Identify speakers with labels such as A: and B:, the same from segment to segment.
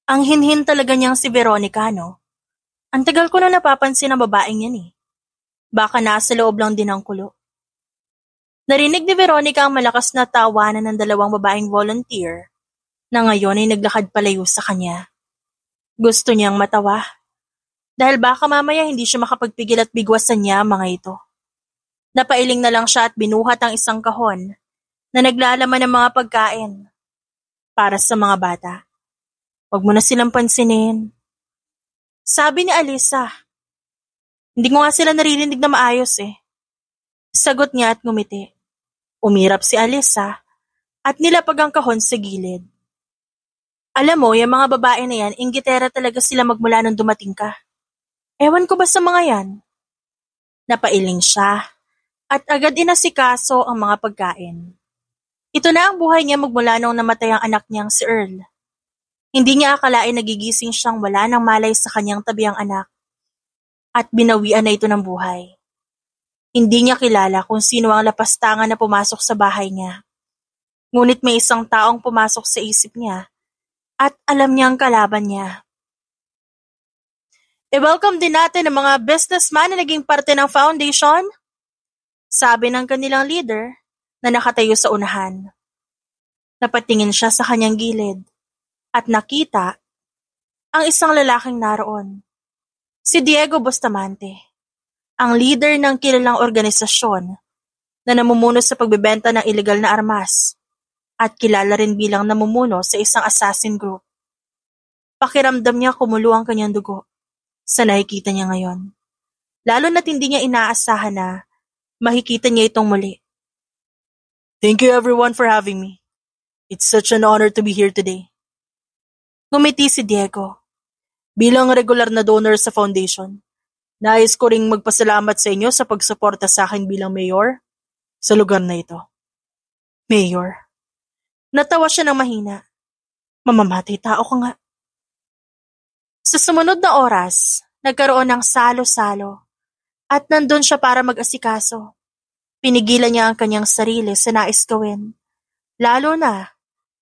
A: Ang hinhin talaga niyang si Veronica, no? Ang tagal ko na napapansin ang babaeng yan eh. Baka nasa loob lang din ang kulo. Narinig ni Veronica ang malakas na tawanan ng dalawang babaeng volunteer na ngayon ay naglakad palayo sa kanya. Gusto niyang matawa dahil baka mamaya hindi siya makapagpigil at bigwasan niya ang mga ito. Napailing na lang siya at binuhat ang isang kahon na naglalaman ng mga pagkain para sa mga bata. Huwag mo na silang pansinin. Sabi ni Alisa. Hindi ko nga sila naririnig na maayos eh. Sagot niya at ngumiti. Umirap si Alisa at nilapag ang kahon sa gilid. Alam mo, yung mga babae na yan, inggitera talaga sila magmula nung dumating ka. Ewan ko ba sa mga yan? Napailing siya at agad inasikaso ang mga pagkain. Ito na ang buhay niya magmula nung namatay ang anak niyang si Earl. Hindi niya akalain nagigising siyang wala nang malay sa kanyang tabiang anak at binawian na ito ng buhay. Hindi niya kilala kung sino ang lapastangan na pumasok sa bahay niya. Ngunit may isang taong pumasok sa isip niya at alam niya ang kalaban niya. I-welcome din natin ang mga businessman na naging parte ng foundation, sabi ng kanilang leader na nakatayo sa unahan. Napatingin siya sa kanyang gilid at nakita ang isang lalaking naroon. Si Diego Bustamante, ang leader ng kilalang organisasyon na namumuno sa pagbebenta ng ilegal na armas at kilala rin bilang namumuno sa isang assassin group. Pakiramdam niya kumulo ang kanyang dugo sa nakikita niya ngayon. Lalo na't hindi niya inaasahan na makikita niya itong muli. Thank you everyone for having me. It's such an honor to be here today. Ngumiti si Diego. Bilang regular na donor sa foundation, nais ko ring magpasalamat sa inyo sa pagsuporta sa akin bilang mayor sa lugar na ito. Mayor. Natawa siya ng mahina. Mamamatay tao ka nga. Sa sumunod na oras, nagkaroon ng salo-salo at nandun siya para mag-asikaso. Pinigilan niya ang kanyang sarili sa nais gawin. Lalo na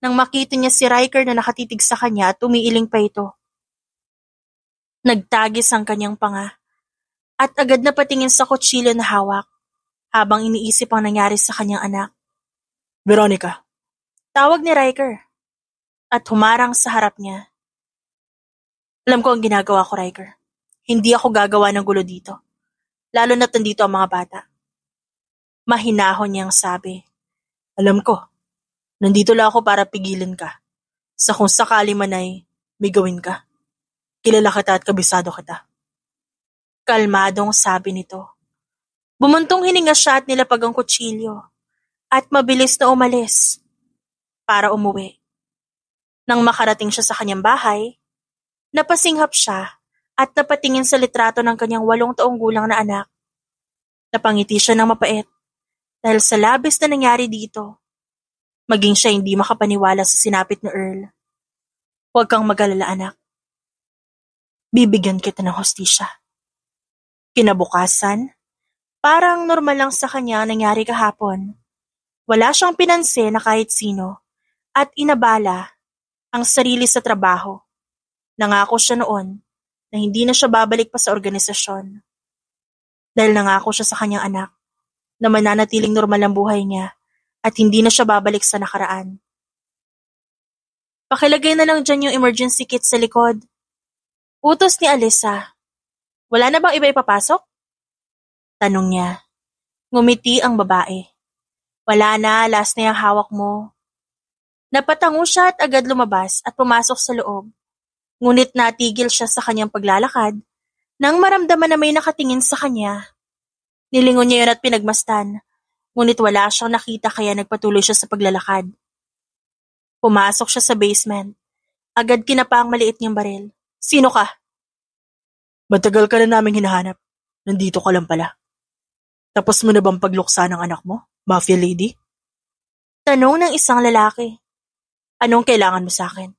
A: nang makita niya si Riker na nakatitig sa kanya at umiiling pa ito. Nagtagis ang kanyang panga at agad na patingin sa kutsilyo na hawak habang iniisip ang nangyari sa kanyang anak. Veronica. Tawag ni Riker at humarang sa harap niya. Alam ko ang ginagawa ko, Riker. Hindi ako gagawa ng gulo dito. Lalo na't nandito ang mga bata. Mahinahon niyang sabi. Alam ko, nandito lang ako para pigilin ka. Sa kung sakali man ay may gawin ka. Kilala kita at kabisado kita. Kalmadong sabi nito. Bumuntong hininga siya at nilapag ang kutsilyo. At mabilis na umalis. Para umuwi. Nang makarating siya sa kanyang bahay, napasinghap siya at napatingin sa litrato ng kanyang 8 taong gulang na anak. Napangiti siya ng mapait dahil sa labis na nangyari dito. Maging siya hindi makapaniwala sa sinapit ni Earl. Huwag kang mag-alala, anak. Bibigyan kita ng hustisya. Kinabukasan, parang normal lang sa kanya ang nangyari kahapon. Wala siyang pinansin na kahit sino at inabala ang sarili sa trabaho. Nangako siya noon na hindi na siya babalik pa sa organisasyon. Dahil nangako siya sa kanyang anak na mananatiling normal ang buhay niya at hindi na siya babalik sa nakaraan. Pakilagay na lang dyan yung emergency kit sa likod. Utos ni Alisa. Wala na bang iba ipapasok? Tanong niya. Ngumiti ang babae. Wala na, last na yung hawak mo. Napatango siya at agad lumabas at pumasok sa loob. Ngunit natigil siya sa kanyang paglalakad nang maramdaman na may nakatingin sa kanya. Nilingon niya yun at pinagmasdan, ngunit wala siyang nakita kaya nagpatuloy siya sa paglalakad. Pumasok siya sa basement. Agad kinapa ang maliit niyang baril. Sino ka? Matagal ka na naming hinahanap. Nandito ka lang pala. Tapos mo na bang pagluksa ng anak mo, mafia lady? Tanong ng isang lalaki. Anong kailangan mo sa akin?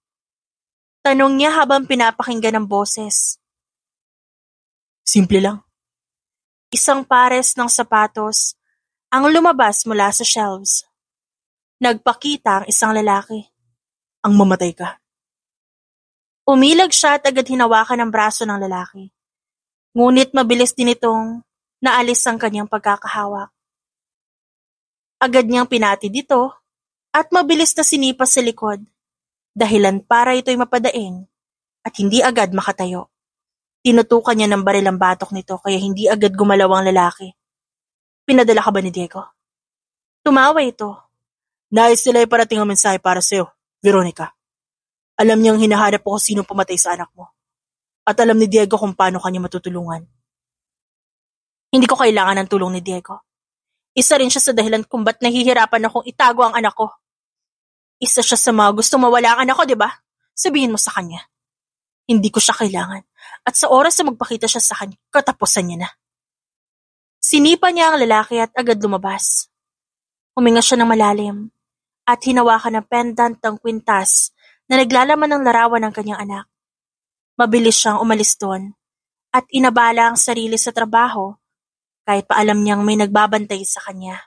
A: Tanong niya habang pinapakinggan ng boses. Simple lang. Isang pares ng sapatos ang lumabas mula sa shelves. Nagpakita ang isang lalaki. Ang mamatay ka. Umilag siya at agad hinawakan ang braso ng lalaki. Ngunit mabilis din itong naalis ang kanyang pagkakahawak. Agad niyang pinatid ito at mabilis na sinipas sa likod, dahilan para ito'y mapadaing at hindi agad makatayo. Tinutukan niya ng baril ang batok nito kaya hindi agad gumalaw ang lalaki. Pinadala ka ba ni Diego? Tumawa ito. Nais nila ay parating ang mensahe para sa'yo, Veronica. Alam niyang hinahanap ko kung sino pumatay sa anak mo. At alam ni Diego kung paano kanya matutulungan. Hindi ko kailangan ng tulong ni Diego. Isa rin siya sa dahilan kung ba't nahihirapan akong itago ang anak ko. Isa siya sa mga gusto mawala ang anak ko, di ba? Sabihin mo sa kanya. Hindi ko siya kailangan. At sa oras na magpakita siya sa kanya, katapusan niya na. Sinipa niya ang lalaki at agad lumabas. Huminga siya ng malalim at hinawakan ng pendant ng kwintas na naglalaman ng larawan ng kanyang anak. Mabilis siyang umalis doon at inabala ang sarili sa trabaho kahit pa alam niyang may nagbabantay sa kanya.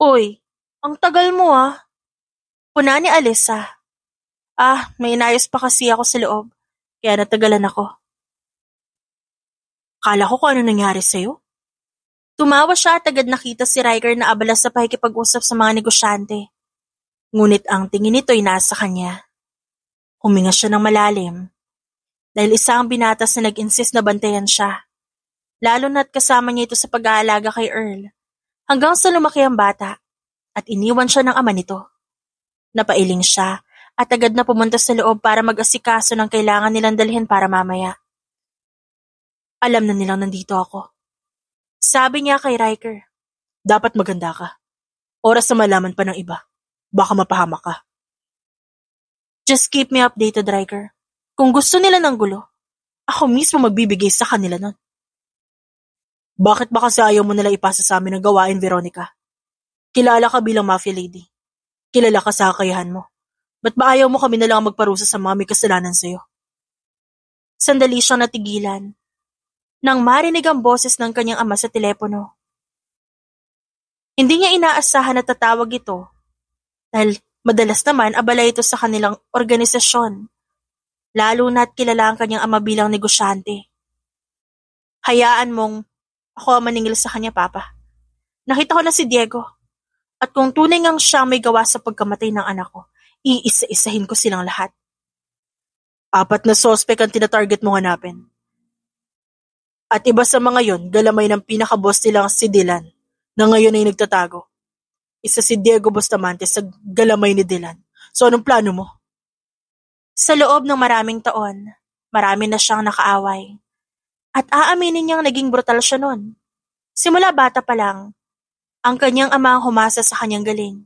A: Uy, ang tagal mo ah. Puna ni Alyssa. May inayos pa kasi ako sa loob, kaya natagalan ako. Kala ko kung ano nangyari sa'yo. Tumawa siya at agad nakita si Riker na abala sa pakikipag-usap sa mga negosyante. Ngunit ang tingin nito'y nasa kanya. Huminga siya ng malalim dahil isa ang binatas na nag-insist na bantayan siya. Lalo na't kasama niya ito sa pag-aalaga kay Earl hanggang sa lumaki ang bata at iniwan siya ng ama nito. Napailing siya at agad na pumunta sa loob para mag-asikaso ng kailangan nilang dalhin para mamaya. Alam na nilang nandito ako. Sabi niya kay Riker, dapat maganda ka. Oras na malaman pa ng iba. Baka mapahamak ka. Just keep me updated, Riker. Kung gusto nila ng gulo, ako mismo magbibigay sa kanila nun. Bakit ba kasi ayaw mo nila ipasa sa amin ang gawain, Veronica? Kilala ka bilang mafia lady. Kilala ka sa kakayahan mo. Ba't ba ayaw mo kami na lang magparusa sa mga may kasalanan sa'yo? Sandali siyang natigilan nang marinig ang boses ng kanyang ama sa telepono. Hindi niya inaasahan na tatawag ito dahil madalas naman abala ito sa kanilang organisasyon, lalo na't kilala ang kanyang ama bilang negosyante. Hayaan mong ako ang maningil sa kanya, Papa. Nakita ko na si Diego. At kung tunay ngang siya may gawa sa pagkamatay ng anak ko, iisa-isahin ko silang lahat. 4 na sospek ang tinatarget mo hanapin. At iba sa mga yon, galamay ng pinaka-boss nilang si Dylan, na ngayon ay nagtatago. Isa si Diego Bustamante sa galamay ni Dylan. So anong plano mo? Sa loob ng maraming taon, marami na siyang nakaaway. At aaminin niyang naging brutal siya nun. Simula bata pa lang, ang kanyang ama ang humasa sa kanyang galing.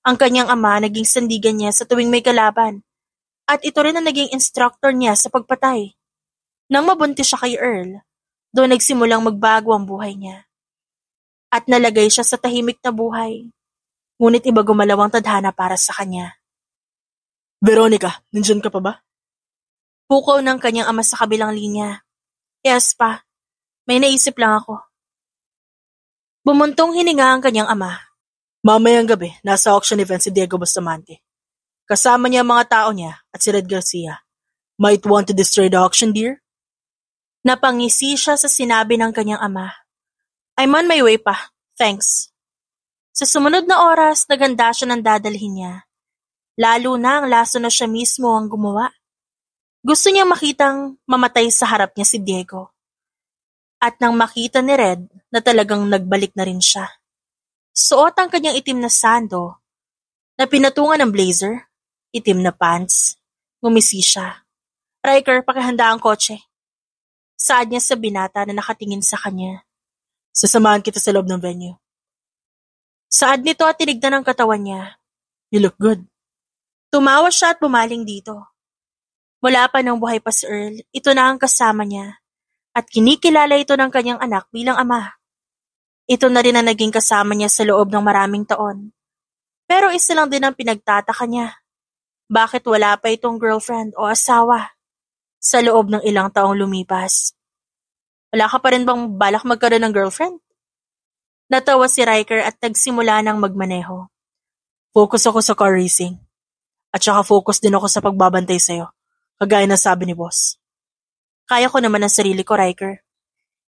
A: Ang kanyang ama naging sandigan niya sa tuwing may kalaban. At ito rin ang naging instructor niya sa pagpatay. Nang mabuntis siya kay Earl, doon nagsimulang magbago ang buhay niya. At nalagay siya sa tahimik na buhay. Ngunit iba gumalaw ang tadhana para sa kanya. Veronica, nandiyan ka pa ba? Pukaw ng kanyang ama sa kabilang linya. Yes pa, may naisip lang ako. Bumuntong hininga ang kanyang ama. Mamayang gabi, nasa auction event si Diego Bustamante. Kasama niya ang mga tao niya at si Red Garcia. Might want to destroy the auction, dear? Napangisi siya sa sinabi ng kanyang ama. I'm on my way pa, thanks. Sa sumunod na oras, naganda siya ng dadalhin niya. Lalo na ang laso na siya mismo ang gumawa. Gusto niya makitang mamatay sa harap niya si Diego. At nang makita ni Red na talagang nagbalik na rin siya. Suot ang kanyang itim na sando, na pinatungan ng blazer, itim na pants, ngumisi siya. Riker, pakihanda ang kotse. Saad niya sa binata na nakatingin sa kanya. Sasamahan kita sa loob ng venue. Saad nito at tinignan ang katawan niya. You look good. Tumawa siya at bumaling dito. Mula pa nang buhay pa si Earl, ito na ang kasama niya. At kinikilala ito ng kanyang anak bilang ama. Ito na rin ang naging kasama niya sa loob ng maraming taon. Pero isa lang din ang pinagtataka niya. Bakit wala pa itong girlfriend o asawa? Sa loob ng ilang taong lumipas. Wala ka pa rin bang balak magkaroon ng girlfriend? Natawa si Riker at nagsimula ng magmaneho. Focus ako sa car racing. At saka focus din ako sa pagbabantay sa'yo. Kagaya ng sabi ni boss. Kaya ko naman ang sarili ko, Riker.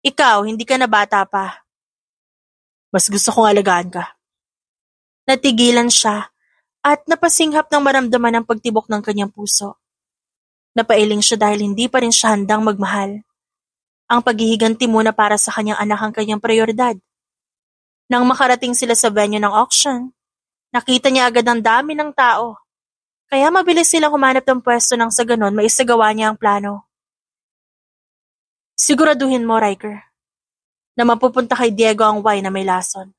A: Ikaw, hindi ka na bata pa. Mas gusto kong alagaan ka. Natigilan siya at napasinghap ng maramdaman ang pagtibok ng kanyang puso. Napailing siya dahil hindi pa rin siya handang magmahal. Ang paghihiganti muna para sa kanyang anak ang kanyang prioridad. Nang makarating sila sa venue ng auction, nakita niya agad ang dami ng tao. Kaya mabilis silang humanap ng pwesto nang sa ganon maisagawa niya ang plano. Siguraduhin mo, Riker, na mapupunta kay Diego ang wine na may lason.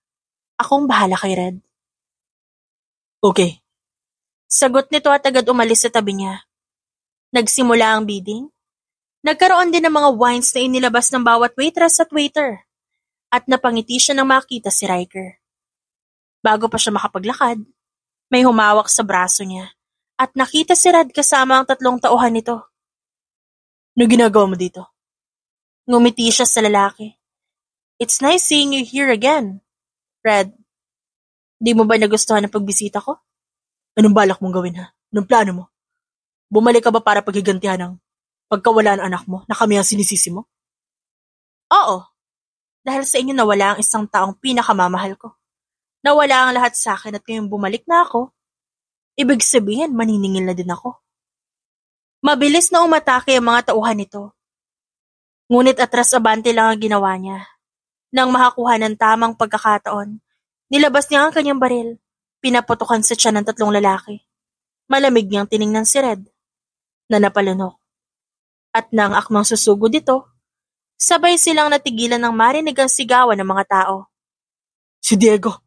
A: Akong bahala kay Red. Okay. Sagot nito at agad umalis sa tabi niya. Nagsimula ang bidding. Nagkaroon din ng mga wines na inilabas ng bawat waitress at waiter. At napangiti siya nang makita si Riker. Bago pa siya makapaglakad, may humawak sa braso niya at nakita si Red kasama ang 3 tauhan nito. Ano ginagawa mo dito? Ngumiti siya sa lalaki. It's nice seeing you here again, Red. Di mo ba nagustuhan ang pagbisita ko? Anong balak mong gawin ha? Anong plano mo? Bumalik ka ba para paghigantihan ng pagkawala ng anak mo na kami ang sinisisi mo? Oo. Dahil sa inyo nawala ang isang taong pinakamamahal ko. Nawala ang lahat sa akin at ngayong bumalik na ako, ibig sabihin maniningil na din ako. Mabilis na umatake ang mga tauhan nito. Ngunit atras-abante lang ang ginawa niya. Nang makakuha ng tamang pagkakataon, nilabas niya ang kanyang baril, pinaputukan sa tiyan ng 3 lalaki. Malamig niyang tiningnan si Red, na napalunok. At nang akmang susugod dito, sabay silang natigilan ng marinig ang sigawan ng mga tao. Si Diego!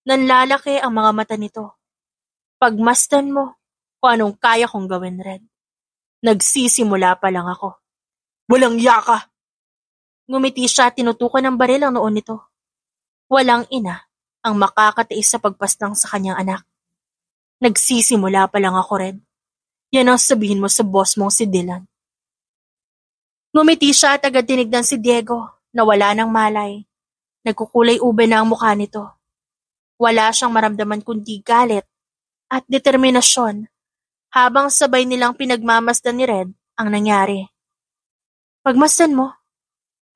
A: Nanlalaki ang mga mata nito. Pagmasdan mo kung anong kaya kong gawin, Red. Nagsisimula pa lang ako. Walang yaka! Ngumiti siya at tinutukan ng baril ang noon nito. Walang ina ang makakatiis sa pagpastang sa kanyang anak. Nagsisimula pa lang ako, Red. Yan ang sabihin mo sa boss mong si Dylan. Ngumiti siya at agad tinignan si Diego na wala ng malay. Nagkukulay ube na ang mukha nito. Wala siyang maramdaman kundi galit at determinasyon habang sabay nilang pinagmamasdan ni Red ang nangyari. Pagmasdan mo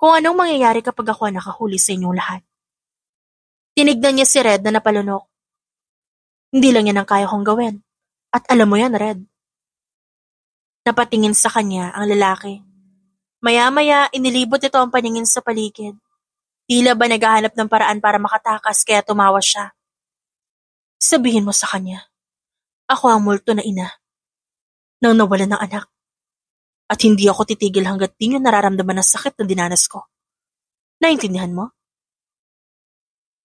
A: kung anong mangyayari kapag ako nakahuli sa inyong lahat. Tinignan niya si Red na napalunok. Hindi lang yan ang kaya kong gawin. At alam mo yan, Red. Napatingin sa kanya ang lalaki. Maya-maya inilibot ito ang paningin sa paligid. Tila ba naghahanap ng paraan para makatakas kaya tumawa siya. Sabihin mo sa kanya, ako ang multo na ina nang nawalan ng anak. At hindi ako titigil hanggat di niyo nararamdaman ang sakit na dinanas ko. Naintindihan mo?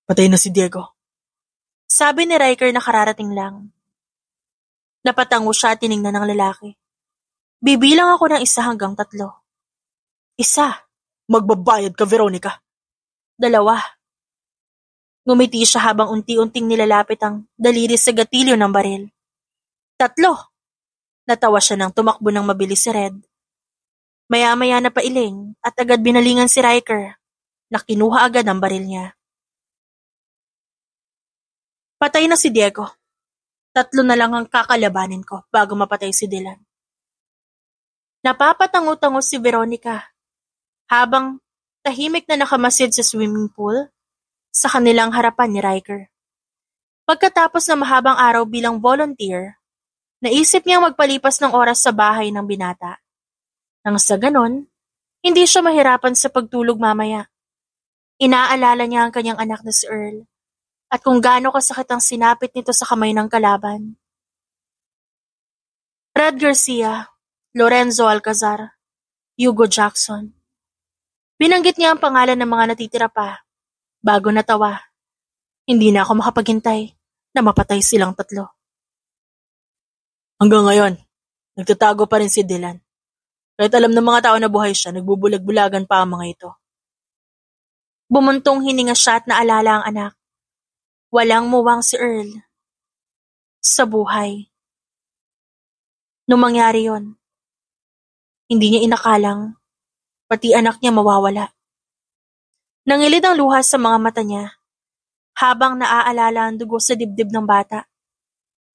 A: Patay na si Diego. Sabi ni Riker na kararating lang. Napatango siya at tiningnan ng lalaki. Bibilang ako ng 1 hanggang 3. 1. Magbabayad ka, Veronica. 2. Ngumiti siya habang unti-unting nilalapit ang daliri sa gatilyo ng baril. 3. Natawa siya nang tumakbo ng mabilis si Red. Maya-maya na pailing at agad binalingan si Riker na kinuha agad ang baril niya. Patay na si Diego. 3 na lang ang kakalabanin ko bago mapatay si Dylan. Napapatango-tango si Veronica habang tahimik na nakamasid sa swimming pool sa kanilang harapan ni Riker. Pagkatapos ng mahabang araw bilang volunteer, naisip niyang magpalipas ng oras sa bahay ng binata. Nang sa ganon, hindi siya mahirapan sa pagtulog mamaya. Inaalala niya ang kanyang anak na si Earl at kung gaano kasakit ang sinapit nito sa kamay ng kalaban. Red Garcia, Lorenzo Alcazar, Hugo Jackson. Binanggit niya ang pangalan ng mga natitira pa. Bago natawa, hindi na ako makapaghintay na mapatay silang 3. Hanggang ngayon, nagtatago pa rin si Dylan. Kahit alam ng mga tao na buhay siya, nagbubulag-bulagan pa ang mga ito. Bumuntong hininga siya at naalala ang anak. Walang muwang si Earl sa buhay. Nung mangyari yon, hindi niya inakalang pati anak niya mawawala. Nangilid ang luha sa mga mata niya habang naaalala ang dugo sa dibdib ng bata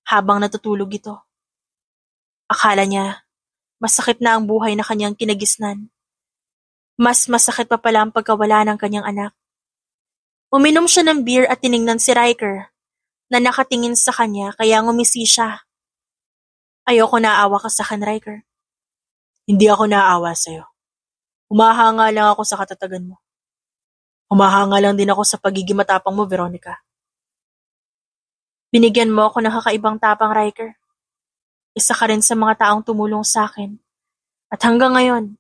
A: habang natutulog ito. Akala niya masakit na ang buhay na kanyang kinagisnan. Mas masakit pa pala ang pagkawala ng kanyang anak. Uminom siya ng beer at tiningnan si Riker na nakatingin sa kanya kaya ngumisi siya. Ayoko naawa ka sa akin, Riker. Hindi ako naawa sa'yo. Humahanga lang ako sa katatagan mo. Humahanga lang din ako sa pagiging matapang mo, Veronica. Binigyan mo ako ng kakaibang tapang, Riker. Isa ka rin sa mga taong tumulong sa akin. At hanggang ngayon,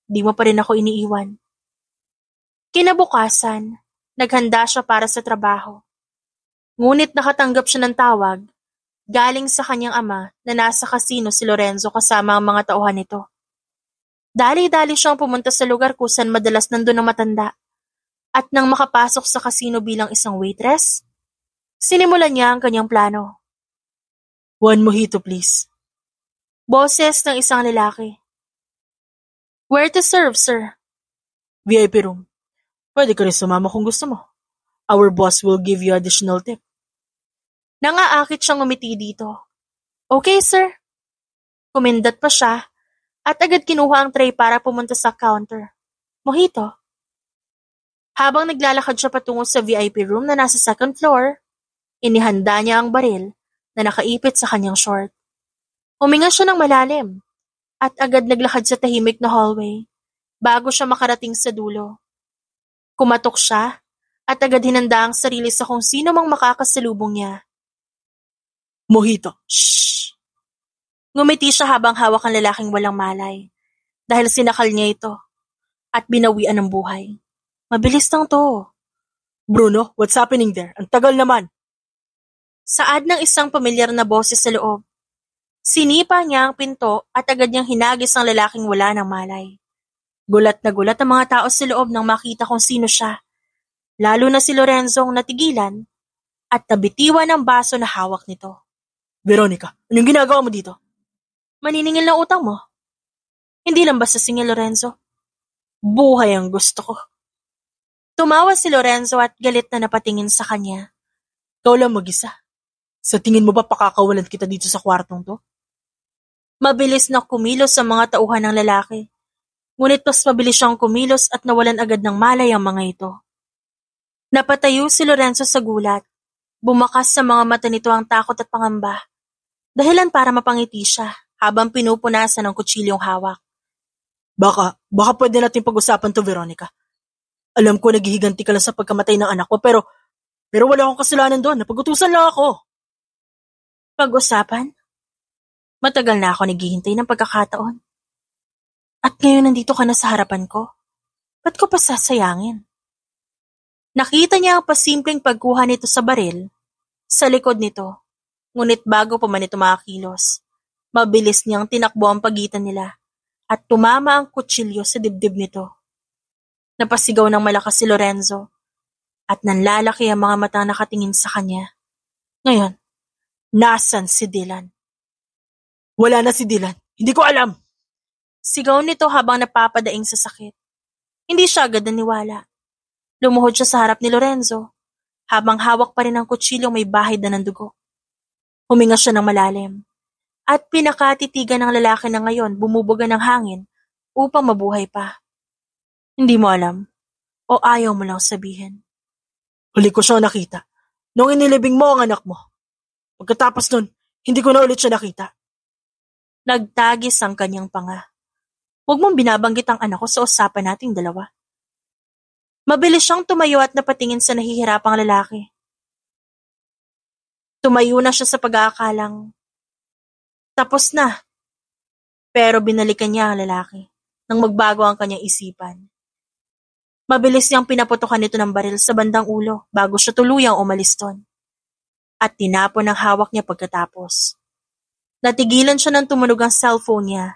A: di mo pa rin ako iniiwan. Kinabukasan, naghanda siya para sa trabaho. Ngunit nakatanggap siya ng tawag galing sa kanyang ama na nasa kasino si Lorenzo kasama ang mga tauhan nito. Dali-dali siyang pumunta sa lugar kung saan madalas nandun ang matanda. At nang makapasok sa kasino bilang isang waitress, sinimulan niya ang kanyang plano. One mojito, please. Boses ng isang lalaki. Where to serve, sir? VIP room. Pwede ka rin sumama kung gusto mo. Our boss will give you additional tip. Nangaakit siyang umiti dito. Okay, sir. Kumindat pa siya at agad kinuha ang tray para pumunta sa counter. Mojito. Habang naglalakad siya patungo sa VIP room na nasa second floor, inihanda niya ang baril na nakaipit sa kanyang short. Huminga siya ng malalim at agad naglakad sa tahimik na hallway bago siya makarating sa dulo. Kumatok siya at agad hinanda ang sarili sa kung sino mang makakasalubong niya. Mojito. Shh! Ngumiti siya habang hawak ang lalaking walang malay dahil sinakal niya ito at binawian ng buhay. Mabilis lang to. Bruno, what's happening there? Ang tagal naman. Saad ng isang pamilyar na boses sa loob. Sinipa niya ang pinto at agad niyang hinagis ang lalaking wala ng malay. Gulat na gulat ang mga tao sa loob nang makita kung sino siya. Lalo na si Lorenzo ang natigilan at nabitiwan ang baso na hawak nito. Veronica, anong ginagawa mo dito? Maniningil na utang mo. Hindi lang basta singil, Lorenzo. Buhay ang gusto ko. Tumawa si Lorenzo at galit na napatingin sa kanya. Ikaw lang mag-isa. Sa tingin mo ba pakakawalan kita dito sa kwartong to? Mabilis na kumilos ang mga tauhan ng lalaki. Ngunit mas mabilis siyang kumilos at nawalan agad ng malay ang mga ito. Napatayo si Lorenzo sa gulat. Bumakas sa mga mata nito ang takot at pangamba. Dahilan para mapangiti siya habang pinupunasan ng kutsilyong hawak. Baka pwede natin pag-usapan to, Veronica. Alam ko naghihiganti ka lang sa pagkamatay ng anak ko pero wala akong kasalanan doon. Napag-utusan lang ako. Pag-usapan? Matagal na ako naghihintay ng pagkakataon. At ngayon nandito ka na sa harapan ko. Ba't ko pa sasayangin? Nakita niya ang pasimpleng pagkuha nito sa baril sa likod nito. Ngunit bago pa man ito makakilos, mabilis niyang tinakbo ang pagitan nila at tumama ang kutsilyo sa dibdib nito. Napasigaw ng malakas si Lorenzo at nanlalaki ang mga mata nakatingin sa kanya. Ngayon, nasan si Dylan? Wala na si Dylan. Hindi ko alam. Sigaw nito habang napapadaing sa sakit. Hindi siya agad naniwala. Lumuhod siya sa harap ni Lorenzo habang hawak pa rin ang kutsilyong may bahid na ng dugo. Huminga siya ng malalim at pinakatitigan ng lalaki na ngayon bumubuga ng hangin upang mabuhay pa. Hindi mo alam o ayaw mo lang sabihin. Huli ko siya nakita nung inilibing mo ang anak mo. Pagkatapos nun, hindi ko na ulit siya nakita. Nagtagis ang kanyang panga. Huwag mong binabanggit ang anak ko sa usapan nating dalawa. Mabilis siyang tumayo at napatingin sa nahihirapang lalaki. Tumayo na siya sa pag-aakalang tapos na. Pero binalikan niya ang lalaki nang magbago ang kanyang isipan. Mabilis niyang pinaputokan nito ng baril sa bandang ulo bago siya tuluyang umalis doon. At tinapon ang hawak niya pagkatapos. Natigilan siya nang tumunog ang cellphone niya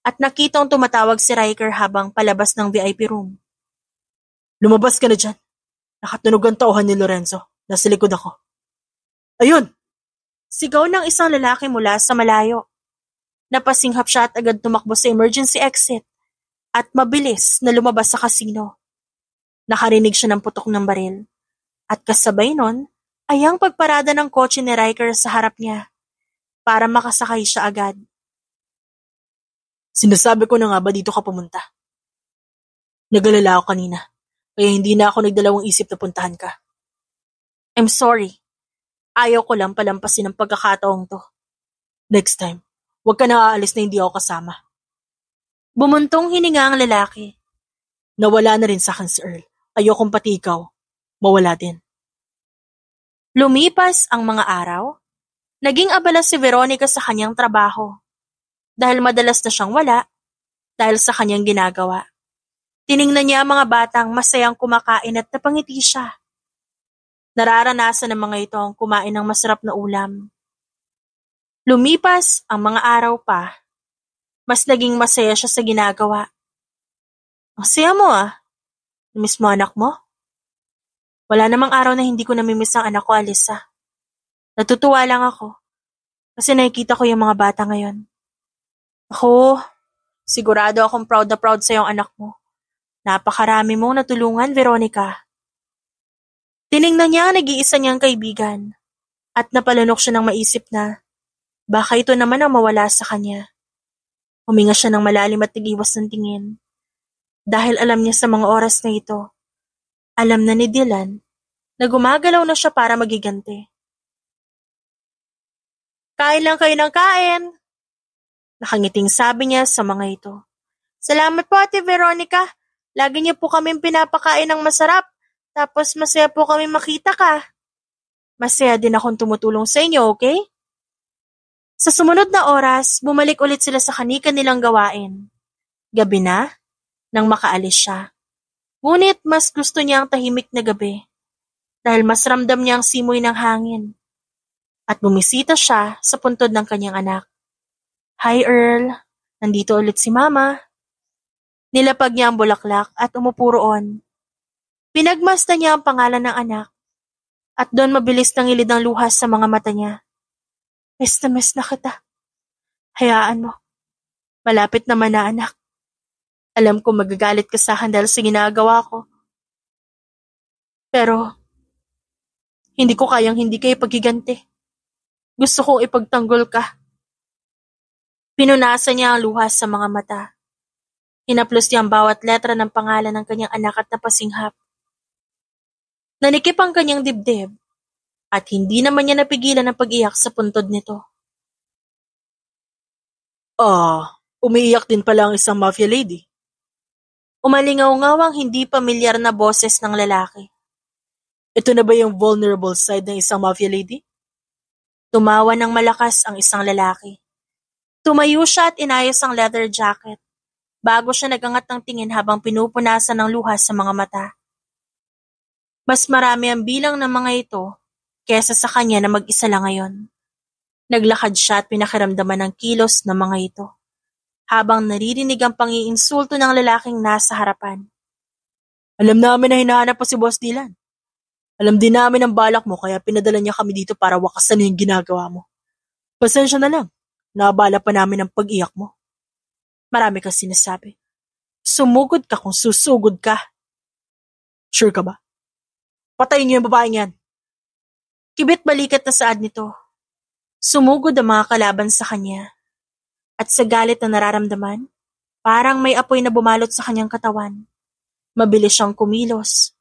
A: at nakitang tumatawag si Riker habang palabas ng VIP room. Lumabas ka na dyan. Nakatunog ang tauhan ni Lorenzo. Nasa likod ako. Ayun! Sigaw ng isang lalaki mula sa malayo. Napasinghap siya at agad tumakbo sa emergency exit at mabilis na lumabas sa kasino. Nakarinig siya ng putok ng baril at kasabay nun ay ang pagparada ng kotse ni Riker sa harap niya para makasakay siya agad. Sinasabi ko na nga ba dito ka pumunta? Nag-alala ako kanina, kaya hindi na ako nagdalawang isip na puntahan ka. I'm sorry. Ayaw ko lang palampasin ang pagkakataong to. Next time, huwag ka na aalis na hindi ako kasama. Bumuntong hininga ang lalaki. Nawala na rin sa akin si Earl. Ayokong pati ikaw, mawala din. Lumipas ang mga araw. Naging abala si Veronica sa kanyang trabaho. Dahil madalas na siyang wala, dahil sa kanyang ginagawa. Tiningnan niya ang mga batang masayang kumakain at napangiti siya. Nararanasan ng mga ito ang kumain ng masarap na ulam. Lumipas ang mga araw pa, mas naging masaya siya sa ginagawa. Ang saya mo Namiss mo anak mo? Wala namang araw na hindi ko namimiss ang anak ko, Alyssa. Natutuwa lang ako kasi nakikita ko yung mga bata ngayon. Ako, sigurado akong proud na proud sa iyong anak mo. Napakarami mong natulungan, Veronica. Tiningnan niya ang nag-iisa niyang kaibigan at napalunok siya ng maisip na baka ito naman ang mawala sa kanya. Huminga siya ng malalim at nag-iwas ng tingin. Dahil alam niya sa mga oras na ito, alam na ni Dylan na gumagalaw na siya para magiganti. Kain lang kayo ng kain. Nakangiting sabi niya sa mga ito. Salamat po, Ate Veronica. Lagi niyo po kaming pinapakain ng masarap. Tapos masaya po kami makita ka. Masaya din akong tumutulong sa inyo, okay? Sa sumunod na oras, bumalik ulit sila sa kanika nilang gawain. Gabi na, nang makaalis siya. Ngunit mas gusto niya ang tahimik na gabi. Dahil mas ramdam niya ang simoy ng hangin. At bumisita siya sa puntod ng kanyang anak. Hi Earl, nandito ulit si Mama. Nilapag niya ang bulaklak at umupo roon. Pinagmasdan niya ang pangalan ng anak at doon mabilis nangilid ang luhas sa mga mata niya. Miss na kita. Hayaan mo. Malapit naman na anak. Alam ko magagalit ka sa akin dahil sa ginagawa ko. Pero hindi ko kayang hindi kayo paghiganti. Gusto kong ipagtanggol ka. Pinunasan niya ang luhas sa mga mata. Hinaplos niya ang bawat letra ng pangalan ng kanyang anak at napasinghap. Nanikip ang kanyang dibdib at hindi naman niya napigilan ang pag-iyak sa puntod nito. Umiiyak din pala ang isang mafia lady. Umalingaw-ngaw ang hindi pamilyar na boses ng lalaki. Ito na ba yung vulnerable side ng isang mafia lady? Tumawa ng malakas ang isang lalaki. Tumayo siya at inayos ang leather jacket. Bago siya nagangat ng tingin habang pinupunasan ng luha sa mga mata. Mas marami ang bilang ng mga ito kesa sa kanya na mag-isa lang ngayon. Naglakad siya at pinakiramdaman ng kilos ng mga ito. Habang naririnig ang pangiinsulto ng lalaking nasa harapan. Alam namin na hinahanap po si Boss Dylan. Alam din namin ang balak mo kaya pinadala niya kami dito para wakasan yung ginagawa mo. Pasensya na lang, naabala pa namin ang pag-iyak mo. Marami kang sinasabi. Sumugod ka kung susugod ka. Sure ka ba? Patayin niyo yung babaeng yan. Kibit balikat na saad nito. Sumugod ang mga kalaban sa kanya. At sa galit na nararamdaman, parang may apoy na bumalot sa kanyang katawan. Mabilis siyang kumilos.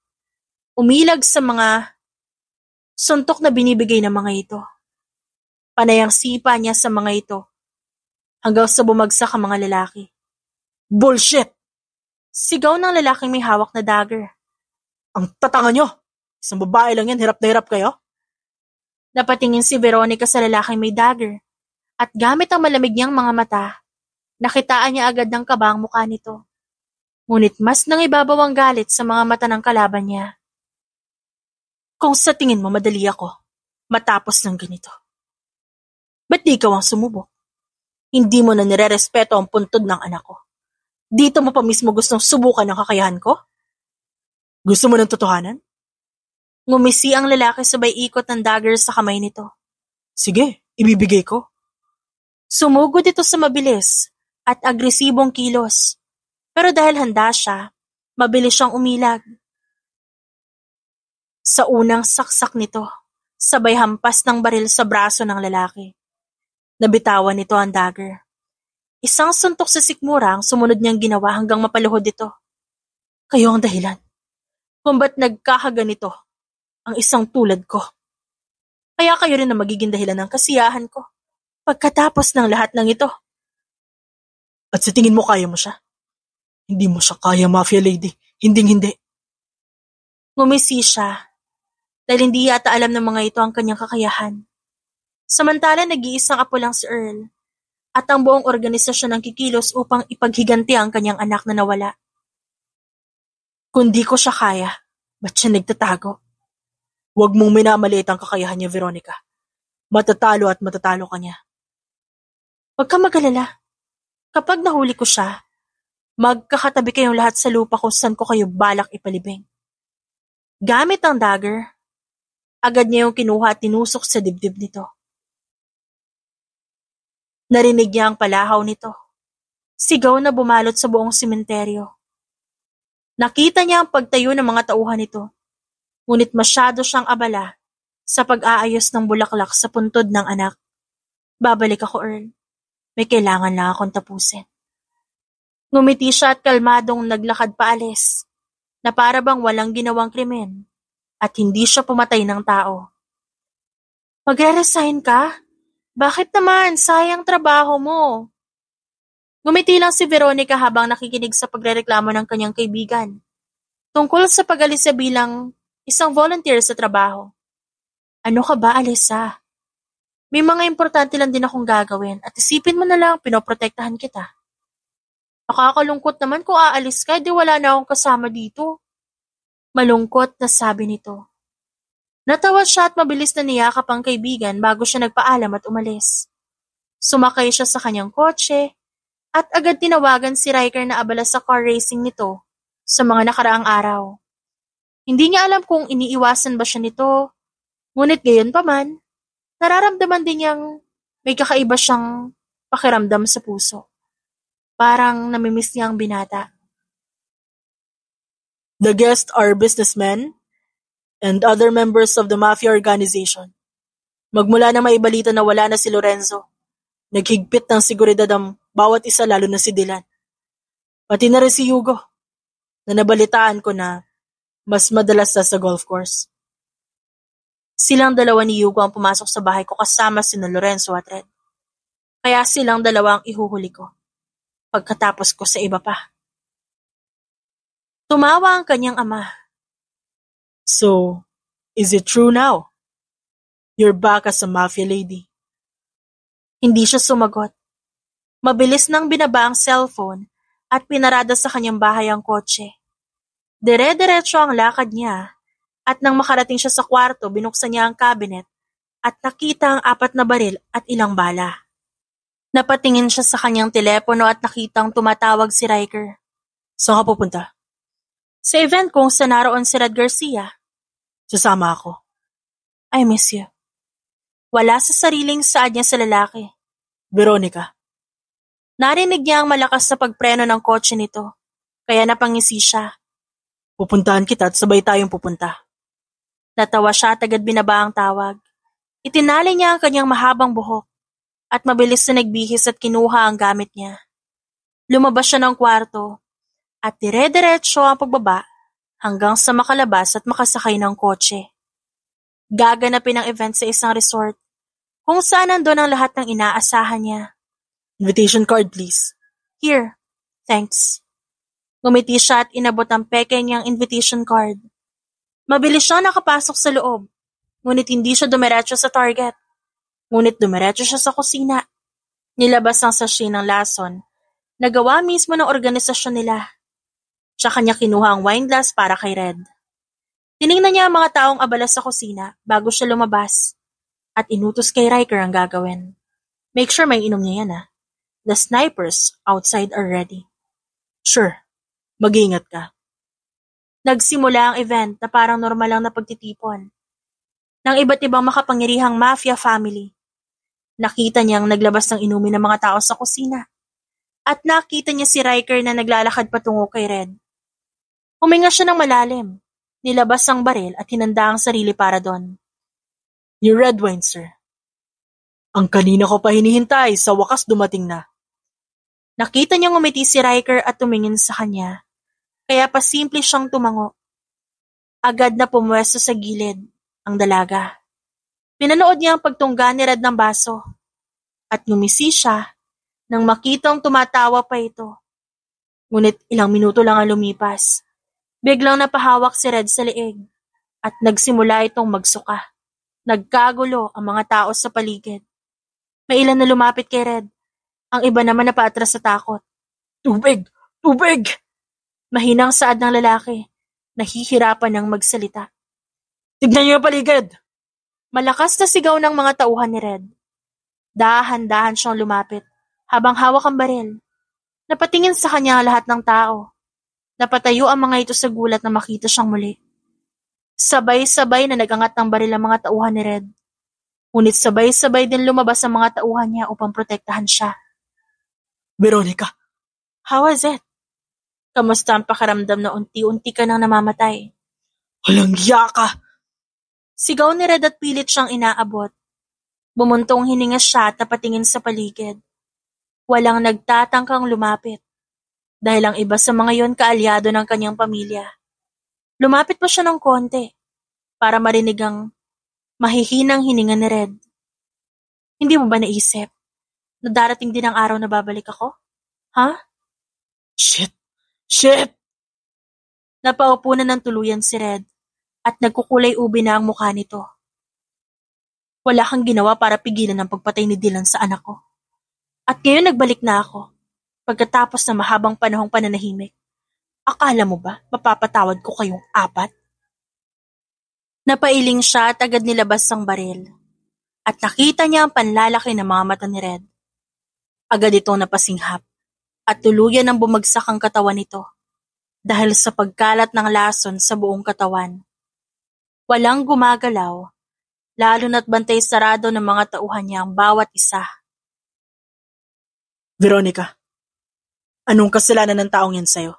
A: Umilag sa mga suntok na binibigay ng mga ito. Panay ang sipa niya sa mga ito. Hanggang sa bumagsak ang mga lalaki. Bullshit! Sigaw ng lalaking may hawak na dagger. Ang tatanga nyo! Isang babae lang yan, hirap na hirap kayo? Napatingin si Veronica sa lalaking may dagger at gamit ang malamig niyang mga mata, nakitaan niya agad ng kaba ang mukha nito. Ngunit mas nangibabaw ang galit sa mga mata ng kalaban niya. Kung sa tingin mo madali ako, matapos ng ganito. Ba't di ikaw ang sumubok? Hindi mo na nirerespeto ang puntod ng anak ko. Dito mo pa mismo gustong subukan ang kakayahan ko? Gusto mo ng totohanan? Ngumisi ang lalaki sabay ikot ng dagger sa kamay nito. Sige, ibibigay ko. Sumugod ito sa mabilis at agresibong kilos. Pero dahil handa siya, mabilis siyang umilag. Sa unang saksak nito, sabay hampas ng baril sa braso ng lalaki. Nabitawan nito ang dagger. Isang suntok sa sikmura ang sumunod niyang ginawa hanggang mapaluhod ito. Kayo ang dahilan kung ba't nagkakaganito ang isang tulad ko. Kaya kayo rin ang magiging dahilan ng kasiyahan ko pagkatapos ng lahat ng ito. At sa tingin mo kaya mo siya? Hindi mo siya kaya, Mafia Lady. Hinding-hindi. Ngumisi siya dahil hindi yata alam ng mga ito ang kanyang kakayahan. Samantala nag-iisang apo lang si Earl at ang buong organisasyon ng kikilos upang ipaghiganti ang kanyang anak na nawala. Kung di ko siya kaya, ba't siya nagtatago? Huwag mong minamaliit ang kakayahan niya, Veronica. Matatalo at matatalo ka niya. Huwag ka mag-alala. Kapag nahuli ko siya, magkakatabi kayong lahat sa lupa kung saan ko kayo balak ipalibing. Gamit ang dagger, agad niya yung kinuha at tinusok sa dibdib nito. Narinig niya ang palahaw nito. Sigaw na bumalot sa buong sementeryo. Nakita niya ang pagtayo ng mga tauhan nito, ngunit masyado siyang abala sa pag-aayos ng bulaklak sa puntod ng anak. Babalik ako, Earl. May kailangan lang akong tapusin. Ngumiti siya at kalmadong naglakad paalis, na para bang walang ginawang krimen at hindi siya pumatay ng tao. Magre-resign ka? Bakit naman? Sayang trabaho mo. Ngumiti lang si Veronica habang nakikinig sa pagrereklamo ng kanyang kaibigan tungkol sa pag-alisa bilang isang volunteer sa trabaho. Ano ka ba, Alisa? May mga importante lang din akong gagawin at isipin mo na lang pinoprotektahan kita. Nakakalungkot naman kung aalis ka, di wala na akong kasama dito. Malungkot na sabi nito. Natawa siya at mabilis na niyakap ang kaibigan bago siya nagpaalam at umalis. Sumakay siya sa kanyang kotse at agad tinawagan si Riker na abala sa car racing nito sa mga nakaraang araw. Hindi niya alam kung iniiwasan ba siya nito, ngunit gayon pa man, nararamdaman din niyang may kakaiba siyang pakiramdam sa puso. Parang namimiss niya ang binata. The guests are businessmen and other members of the mafia organization. Magmula na maibalita na wala na si Lorenzo, naghigpit ng seguridad ang bawat isa lalo na si Dylan. Pati na rin si Hugo, na nabalitaan ko na mas madalas na sa golf course. Silang dalawa ni Hugo ang pumasok sa bahay ko kasama sina Lorenzo at Red. Kaya silang dalawa ang ihuhuli ko. Pagkatapos ko sa iba pa. Tumawa ang kanyang ama. So, is it true now? You're back as a mafia lady. Hindi siya sumagot. Mabilis nang binaba ang cellphone at pinarada sa kanyang bahay ang kotse. Dire-diretso ang lakad niya at nang makarating siya sa kwarto, binuksan niya ang cabinet at nakita ang 4 na baril at ilang bala. Napatingin siya sa kanyang telepono at nakitang tumatawag si Riker. Saan ka pupunta? Sa event kung saan naroon si Red Garcia. Sasama ako. I miss you. Wala sa sariling saad niya sa lalaki. Veronica. Narinig niya ang malakas sa pagpreno ng kotse nito, kaya napangisi siya. Pupuntahan kita at sabay tayong pupunta. Natawa siya at agad binaba ang tawag. Itinali niya ang kanyang mahabang buhok at mabilis na nagbihis at kinuha ang gamit niya. Lumabas siya ng kwarto at dire-diretso ang pagbaba hanggang sa makalabas at makasakay ng kotse. Gaganapin ang event sa isang resort kung saan nandun ang lahat ng inaasahan niya. Invitation card, please. Here. Thanks. Ngumiti siya at inabot ang peke niyang invitation card. Mabilis siya nakapasok sa loob, ngunit hindi siya dumiretso sa target. Ngunit dumiretso siya sa kusina. Nilabas ang sachet ng lason na gawa mismo ng organisasyon nila. Tsaka niya kinuha ang wine glass para kay Red. Tiningnan niya ang mga taong abala sa kusina bago siya lumabas at inutos kay Riker ang gagawin. Make sure may inom niya yan ah. The snipers outside are ready. Sure, mag-iingat ka. Nagsimula ang event na parang normal lang na pagtitipon ng iba't ibang makapangyarihang mafia family. Nakita niyang naglabas ng inumin ng mga tao sa kusina at nakita niya si Riker na naglalakad patungo kay Red. Huminga siya ng malalim, nilabas ang baril at hinanda ang sarili para doon. Your red wine, sir. Ang kanina ko pa hinihintay, sa wakas dumating na. Nakita niyang ngumiti si Riker at tumingin sa kanya, kaya pasimple siyang tumango. Agad na pumwesto sa gilid ang dalaga. Pinanood niya ang pagtungga ni Red ng baso at ngumisi siya nang makitang tumatawa pa ito. Ngunit ilang minuto lang ang lumipas. Biglang napahawak si Red sa leeg at nagsimula itong magsuka. Nagkagulo ang mga tao sa paligid. May ilan na lumapit kay Red. Ang iba naman napaatras sa takot. Tubig! Tubig! Mahinang saad ng lalaki. Nahihirapan ng magsalita. Tignan niyo yung paligid! Malakas na sigaw ng mga tauhan ni Red. Dahan-dahan siyang lumapit habang hawak ang baril. Napatingin sa kanya lahat ng tao. Napatayo ang mga ito sa gulat na makita siyang muli. Sabay-sabay na nagangat ng baril ang mga tauhan ni Red. Ngunit sabay-sabay din lumabas ang mga tauhan niya upang protektahan siya. Veronica, how was it? Kamusta ang pakiramdam na unti-unti ka nang namamatay? Walang hiya ka! Sigaw ni Red at pilit siyang inaabot. Bumuntong hininga siya at napatingin sa paligid. Walang nagtatangkang lumapit. Dahil ang iba sa mga yon kaalyado ng kanyang pamilya. Lumapit pa siya ng konti para marinig ang mahihinang hininga ni Red. Hindi mo ba naisip na darating din ang araw na babalik ako? Ha? Shit! Shit! Napaupo na ng tuluyan si Red at nagkukulay ubi na ang mukha nito. Wala kang ginawa para pigilan ang pagpatay ni Dylan sa anak ko. At ngayon nagbalik na ako pagkatapos ng mahabang panahong pananahimik. Akala mo ba mapapatawad ko kayong apat? Napailing siya at agad nilabas ang baril. At nakita niya ang panlalaki ng mga mata ni Red. Agad itong napasinghap at tuluyan ang bumagsak ang katawan nito dahil sa pagkalat ng lason sa buong katawan. Walang gumagalaw, lalo na't bantay sarado ng mga tauhan niya ang bawat isa. Veronica, anong kasalanan ng taong yan sa'yo?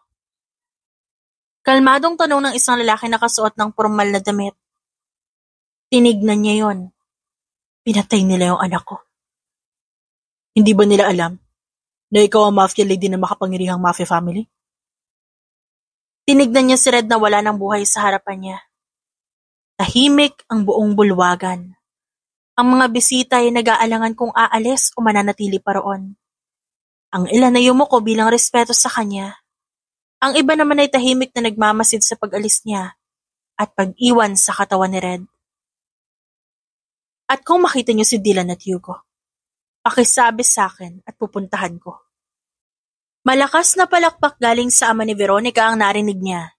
A: Kalmadong tanong ng isang lalaki na kasuot ng formal na damit. Tinignan niya yon. Pinatay nila yung anak ko. Hindi ba nila alam na ikaw ang mafia lady na makapangyarihang mafia family? Tinignan niya si Red na wala ng buhay sa harapan niya. Tahimik ang buong bulwagan. Ang mga bisita ay nag-aalangan kung aalis o mananatili pa roon. Ang ilan ay yumuko bilang respeto sa kanya. Ang iba naman ay tahimik na nagmamasid sa pag-alis niya at pag-iwan sa katawan ni Red. At kung makita niyo si Dylan at Hugo, pakisabi sa akin at pupuntahan ko. Malakas na palakpak galing sa ama ni Veronica ang narinig niya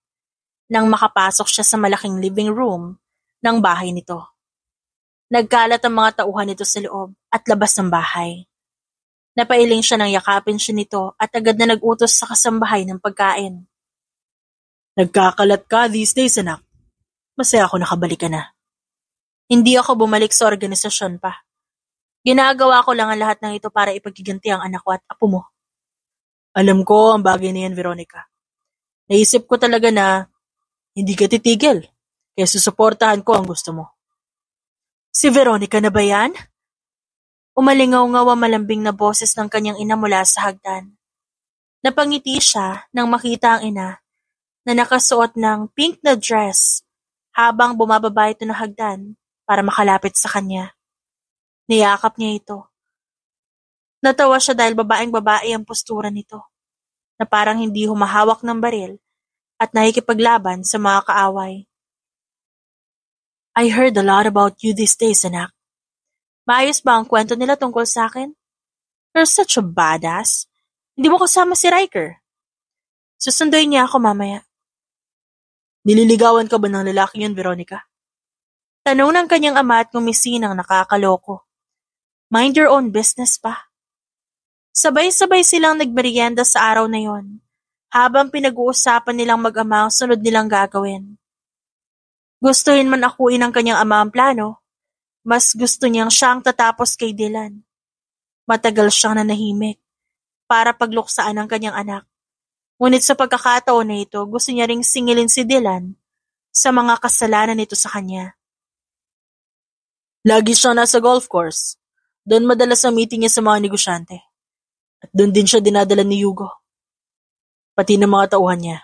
A: nang makapasok siya sa malaking living room ng bahay nito. Nagkalat ang mga tauhan nito sa loob at labas ng bahay. Napailing siya nang yakapin siya nito at agad na nag-utos sa kasambahay ng pagkain. Nagkakalat ka these days, anak. Masaya ako nakabalik ka na. Hindi ako bumalik sa organisasyon pa. Ginagawa ko lang ang lahat ng ito para ipaghiganti ang anak ko at apo mo. Alam ko ang bagay na yan, Veronica. Naisip ko talaga na hindi ka titigil, kaya susuportahan ko ang gusto mo. Si Veronica na ba yan? Umalingaw-ngaw ang malambing na boses ng kanyang ina mula sa hagdan. Napangiti siya nang makita ang ina na nakasuot ng pink na dress habang bumababa ito ng hagdan para makalapit sa kanya. Niyakap niya ito. Natawa siya dahil babaeng-babae ang postura nito, na parang hindi humahawak ng baril at nakikipaglaban sa mga kaaway. I heard a lot about you these days, anak. Maayos ba ang kwento nila tungkol sa akin? You're such a badass. Hindi mo kasama si Riker. Susunduin niya ako mamaya. Nililigawan ka ba ng lalaki yun, Veronica? Tanong ng kanyang ama at ngumisi ng nakakaloko. Mind your own business pa. Sabay-sabay silang nagmerienda sa araw na yon, habang pinag-uusapan nilang mag-ama ang sunod nilang gagawin. Gustuhin man akuin ng kanyang ama ang plano, mas gusto niyang siyang tatapos kay Dylan. Matagal siyang nanahimik para pagluksaan ang kanyang anak. Ngunit sa pagkakataon na ito, gusto niya ring singilin si Dylan sa mga kasalanan nito sa kanya. Lagi siyang nasa golf course. Doon madalas ang meeting niya sa mga negosyante.
B: At doon din siya dinadala ni Hugo. Pati ng mga tauhan niya.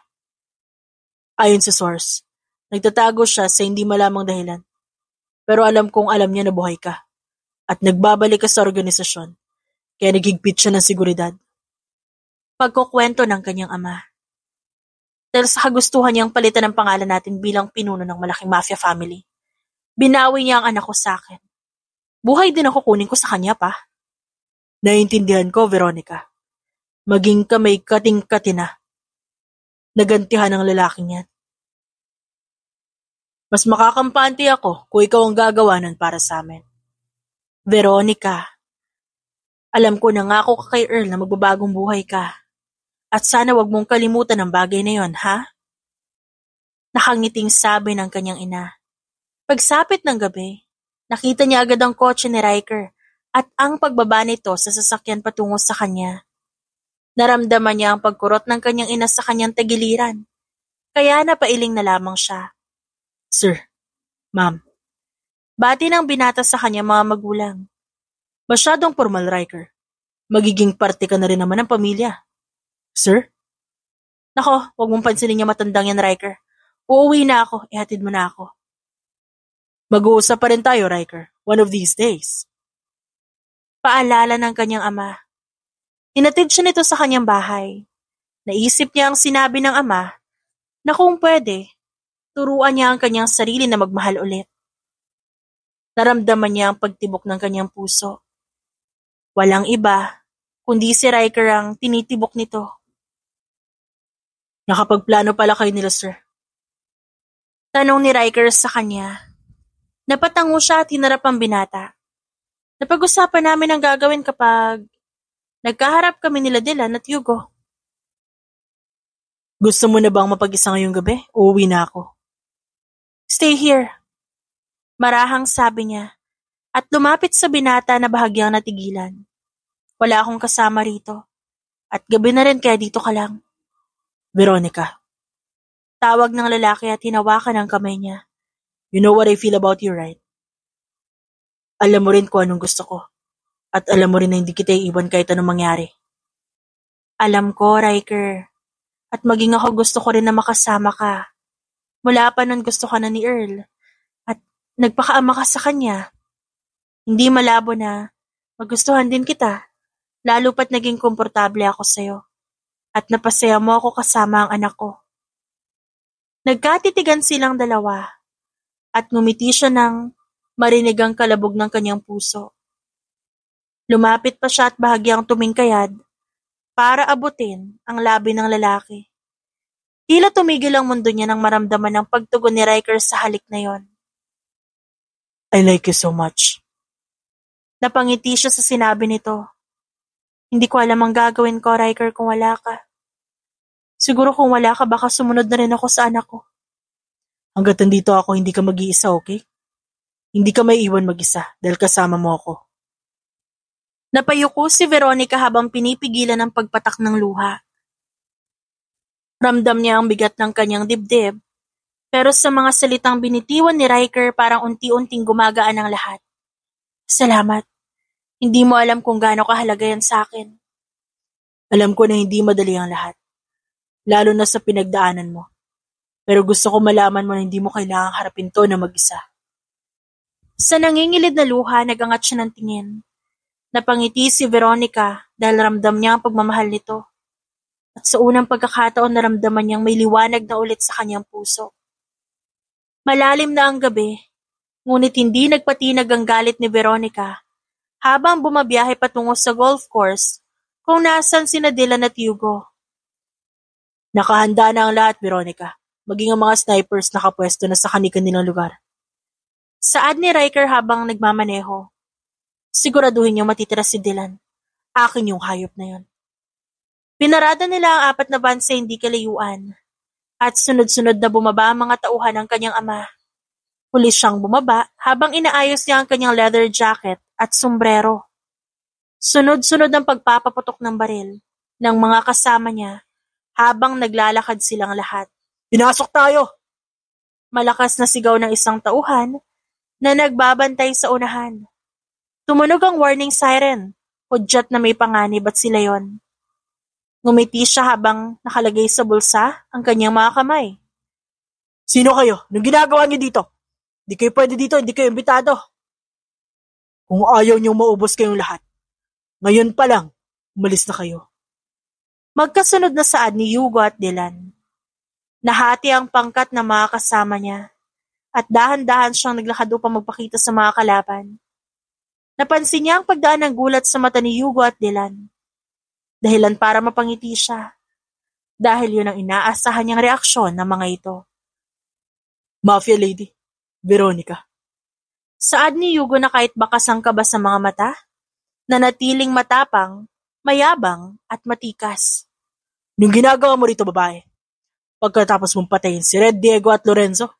B: Ayon sa source, nagtatago siya sa hindi malamang dahilan. Pero alam kong alam niya na buhay ka. At nagbabalik ka sa organisasyon. Kaya nagigpit siya ng seguridad.
A: Pagkukwento ng kanyang ama. Dahil sa kagustuhan niyang palitan ang pangalan natin bilang pinuno ng malaking mafia family, binawi niya ang anak ko sa akin. Buhay din ako kunin ko sa kanya pa.
B: Naiintindihan ko, Veronica. Maging ka may kating-kati na. Nagantihan ng lalaking yan. Mas makakampante ako kung ikaw ang gagawa nun para sa amin.
A: Veronica, alam ko na ngako ka kay Earl na magbabagong buhay ka. At sana wag mong kalimutan ang bagay na yon, ha? Nakangiting sabi ng kanyang ina. Pagsapit ng gabi, nakita niya agad ang kotse ni Riker at ang pagbaba nito sa sasakyan patungo sa kanya. Naramdaman niya ang pagkurot ng kanyang ina sa kanyang tagiliran. Kaya napailing na lamang siya.
B: Sir, ma'am.
A: Bati ng binata sa kanya mga magulang.
B: Masyadong formal, Riker. Magiging parte ka na rin naman ng pamilya. Sir?
A: Nako, wag mong pansinin niya matandang yan, Riker. Uuwi na ako, ihatid mo na ako.
B: Mag-uusap pa rin tayo, Riker. One of these days.
A: Paalala ng kanyang ama. Hinatid siya nito sa kanyang bahay. Naisip niya ang sinabi ng ama na kung pwede, turuan niya ang kanyang sarili na magmahal ulit. Naramdaman niya ang pagtibok ng kanyang puso. Walang iba, kundi si Riker ang tinitibok nito.
B: Nakapagplano pala kayo nila, sir.
A: Tanong ni Riker sa kanya. Napatango siya at hinarap ang binata. Napag-usapan namin ang gagawin kapag nagkaharap kami nila Dylan at Hugo.
B: Gusto mo na bang mapag-isa ngayong gabi? Uuwi na ako.
A: Stay here. Marahang sabi niya at lumapit sa binata na bahagyang natigilan. Wala akong kasama rito at gabi na rin kaya dito ka lang.
B: Veronica.
A: Tawag ng lalaki at hinawakan ang kamay niya.
B: You know what I feel about you, right? Alam mo rin kung anong gusto ko. At alam mo rin na hindi kita iiwan kahit anong mangyari.
A: Alam ko, Riker. At maging ako gusto ko rin na makasama ka. Mula pa nun gusto ka na ni Earl. At nagpakaama ka sa kanya. Hindi malabo na magustuhan din kita. Lalo pat naging komportable ako sa'yo. At napasaya mo ako kasama ang anak ko. Nagkatitigan silang dalawa. At ngumiti siya nang marinig ang kalabog ng kanyang puso. Lumapit pa siya at bahagyang tumingkayad para abutin ang labi ng lalaki. Tila tumigil ang mundo niya nang maramdaman ang pagtugon ni Riker sa halik na yon.
B: I like you so much.
A: Napangiti siya sa sinabi nito. Hindi ko alam ang gagawin ko, Riker, kung wala ka. Siguro kung wala ka, baka sumunod na rin ako sa anak ko.
B: Hanggat nandito ako, hindi ka mag-iisa, okay? Hindi ka may iwan mag-isa dahil kasama mo ako.
A: Napayuko si Veronica habang pinipigilan ang pagpatak ng luha. Ramdam niya ang bigat ng kanyang dibdib, pero sa mga salitang binitiwan ni Riker parang unti-unting gumagaan ang lahat. Salamat. Hindi mo alam kung gaano kahalaga yan sa akin.
B: Alam ko na hindi madali ang lahat, lalo na sa pinagdaanan mo. Pero gusto ko malaman mo na hindi mo kailangang harapin to na mag-isa.
A: Sa nangingilid na luha, nagangat siya ng tingin. Napangiti si Veronica dahil ramdam niya ang pagmamahal nito. At sa unang pagkakataon naramdaman niyang may liwanag na ulit sa kanyang puso. Malalim na ang gabi, ngunit hindi nagpatinag ang galit ni Veronica habang bumabiyahe patungo sa golf course kung nasan sina Dylan at Hugo.
B: Nakahanda na ang lahat, Veronica. Maging ang mga snipers nakapwesto na sa kanilang lugar.
A: Saad ni Riker habang nagmamaneho. Siguraduhin niyo matitira si Dylan. Akin yung hayop na yon. Pinarada nila ang 4 na van sa hindi kalayuan. At sunod-sunod na bumaba ang mga tauhan ng kanyang ama. Huli siyang bumaba habang inaayos niya ang kanyang leather jacket at sombrero. Sunod-sunod ang pagpapaputok ng baril ng mga kasama niya habang naglalakad silang lahat.
B: Pinasok tayo!
A: Malakas na sigaw ng isang tauhan na nagbabantay sa unahan. Tumunog ang warning siren hudyat na may panganib at sila yon. Ngumiti siya habang nakalagay sa bulsa ang kanyang mga kamay.
B: Sino kayo? Anong ginagawa niyo dito? Hindi kayo pwede dito, hindi kayo imbitado. Kung ayaw niyong maubos kayong lahat, ngayon pa lang, umalis na kayo.
A: Magkasunod na saad ni Hugo at Dylan. Nahati ang pangkat ng mga kasama niya at dahan-dahan siyang naglakad upang magpakita sa mga kalaban. Napansin niya ang pagdaan ng gulat sa mata ni Hugo at Dylan. Dahilan para mapangiti siya. Dahil yun ang inaasahan niyang reaksyon ng mga ito.
B: Mafia Lady, Veronica.
A: Saad ni Hugo na kahit bakas ang kaba sa mga mata, nanatiling matapang, mayabang at matikas.
B: Anong ginagawa mo rito, babae? Pagkatapos mong patayin si Red, Diego at Lorenzo,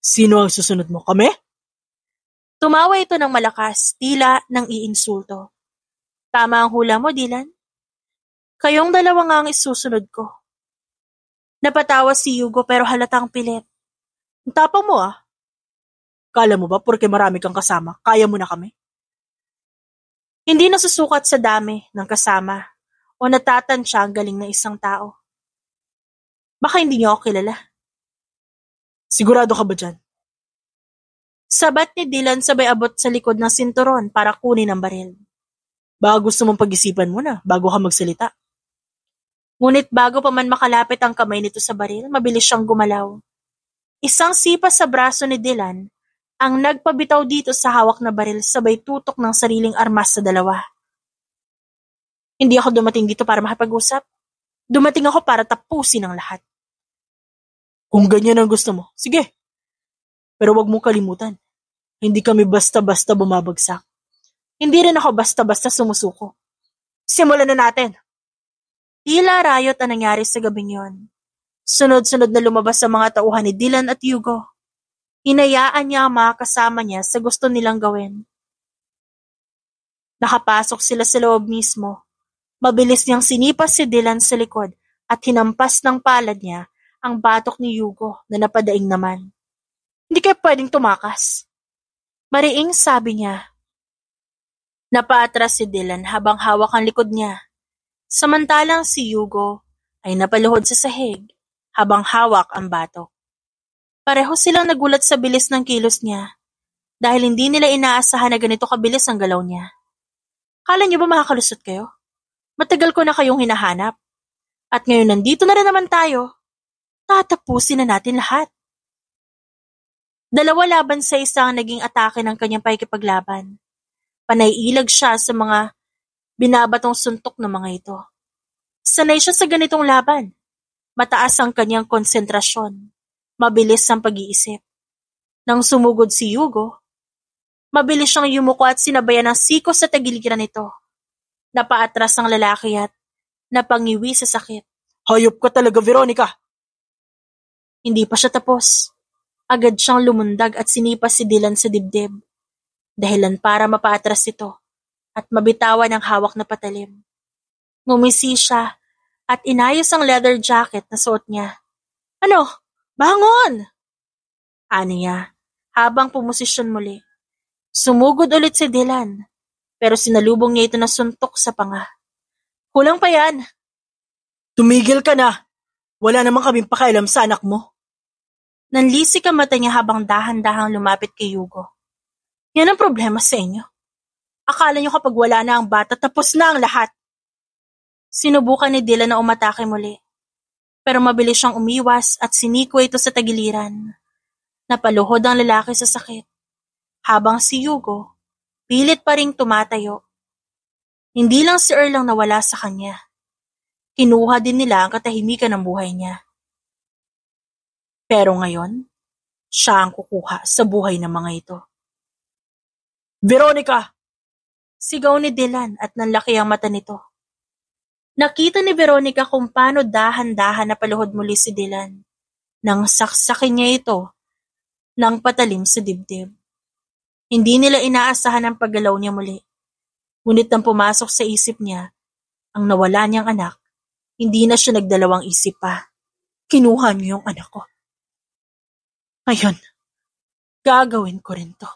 B: sino ang susunod mo? Kami?
A: Tumawa ito ng malakas, tila ng iinsulto. Tama ang hula mo, Dylan. Kayong dalawa nga ang isusunod ko. Napatawa si Hugo pero halatang pilit.
B: Ang tapang mo ah. Kala mo ba porke marami kang kasama, kaya mo na kami?
A: Hindi nasusukat sa dami ng kasama o natatansya ang galing ng isang tao. Baka hindi niyo ako kilala.
B: Sigurado ka ba dyan?
A: Sabat ni Dylan sabay abot sa likod ng sinturon para kunin ang baril.
B: Baka gusto mong pag-isipan mo na bago ka magsalita.
A: Ngunit bago pa man makalapit ang kamay nito sa baril, mabilis siyang gumalaw. Isang sipa sa braso ni Dylan ang nagpabitaw dito sa hawak na baril sabay tutok ng sariling armas sa dalawa. Hindi ako dumating dito para makipag-usap. Dumating ako para tapusin ang lahat.
B: Kung ganyan ang gusto mo, sige. Pero wag mong kalimutan, hindi kami basta-basta bumabagsak.
A: Hindi rin ako basta-basta sumusuko. Simulan na natin. Tila rayot ang nangyari sa gabing yon. Sunod-sunod na lumabas ang mga tauhan ni Dylan at Hugo. Hinayaan niya ang mga kasama niya sa gusto nilang gawin. Nakapasok sila sa loob mismo. Mabilis niyang sinipas si Dylan sa likod at hinampas ng palad niya ang batok ni Hugo na napadaing naman. Hindi kayo pwedeng tumakas. Mariing sabi niya. Napaatras si Dylan habang hawak ang likod niya. Samantalang si Hugo ay napaluhod sa sahig habang hawak ang batok. Pareho silang nagulat sa bilis ng kilos niya dahil hindi nila inaasahan na ganito kabilis ang galaw niya. Kala niyo ba makakalusot kayo? Matagal ko na kayong hinahanap. At ngayon nandito na rin naman tayo. Tatapusin na natin lahat. Dalawa laban sa isa ang naging atake ng kanyang pakikipaglaban. Panay-ilag siya sa mga binabatong suntok ng mga ito. Sanay siya sa ganitong laban. Mataas ang kanyang konsentrasyon. Mabilis ang pag-iisip. Nang sumugod si Hugo, mabilis siyang yumuko at sinabayan ng sikos sa tagiliran nito. Napaatras ang lalaki at napangiwi sa sakit.
B: Hayop ka talaga, Veronica!
A: Hindi pa siya tapos. Agad siyang lumundag at sinipas si Dylan sa dibdib. Dahilan para mapaatras ito at mabitawan ang hawak na patalim. Ngumisi siya at inayos ang leather jacket na suot niya. Ano? Bangon! Ani niya habang pumosisyon muli. Sumugod ulit si Dylan pero sinalubong niya ito na suntok sa panga. Kulang pa yan.
B: Tumigil ka na! Wala namang kaming pakialam sa anak mo.
A: Nanlisik ang mata niya habang dahan-dahang lumapit kay Hugo. Yan ang problema sa inyo. Akala niyo kapag wala na ang bata, tapos na ang lahat. Sinubukan ni Dylan na umatake muli. Pero mabilis siyang umiwas at siniko ito sa tagiliran. Napaluhod ang lalaki sa sakit. Habang si Hugo, pilit pa ring tumatayo. Hindi lang si Earl ang nawala sa kanya. Kinuha din nila ang katahimikan ng buhay niya. Pero ngayon, siya ang kukuha sa buhay ng mga ito.
B: Veronica!
A: Sigaw ni Dylan at nanlaki ang mata nito. Nakita ni Veronica kung paano dahan-dahan na paluhod muli si Dylan nang saksakin niya ito ng patalim sa dibdib. Hindi nila inaasahan ang paggalaw niya muli. Ngunit nang pumasok sa isip niya ang nawala niyang anak, hindi na siya nagdalawang isip pa. Kinuha niyo yung anak ko. Ngayon, gagawin ko rin to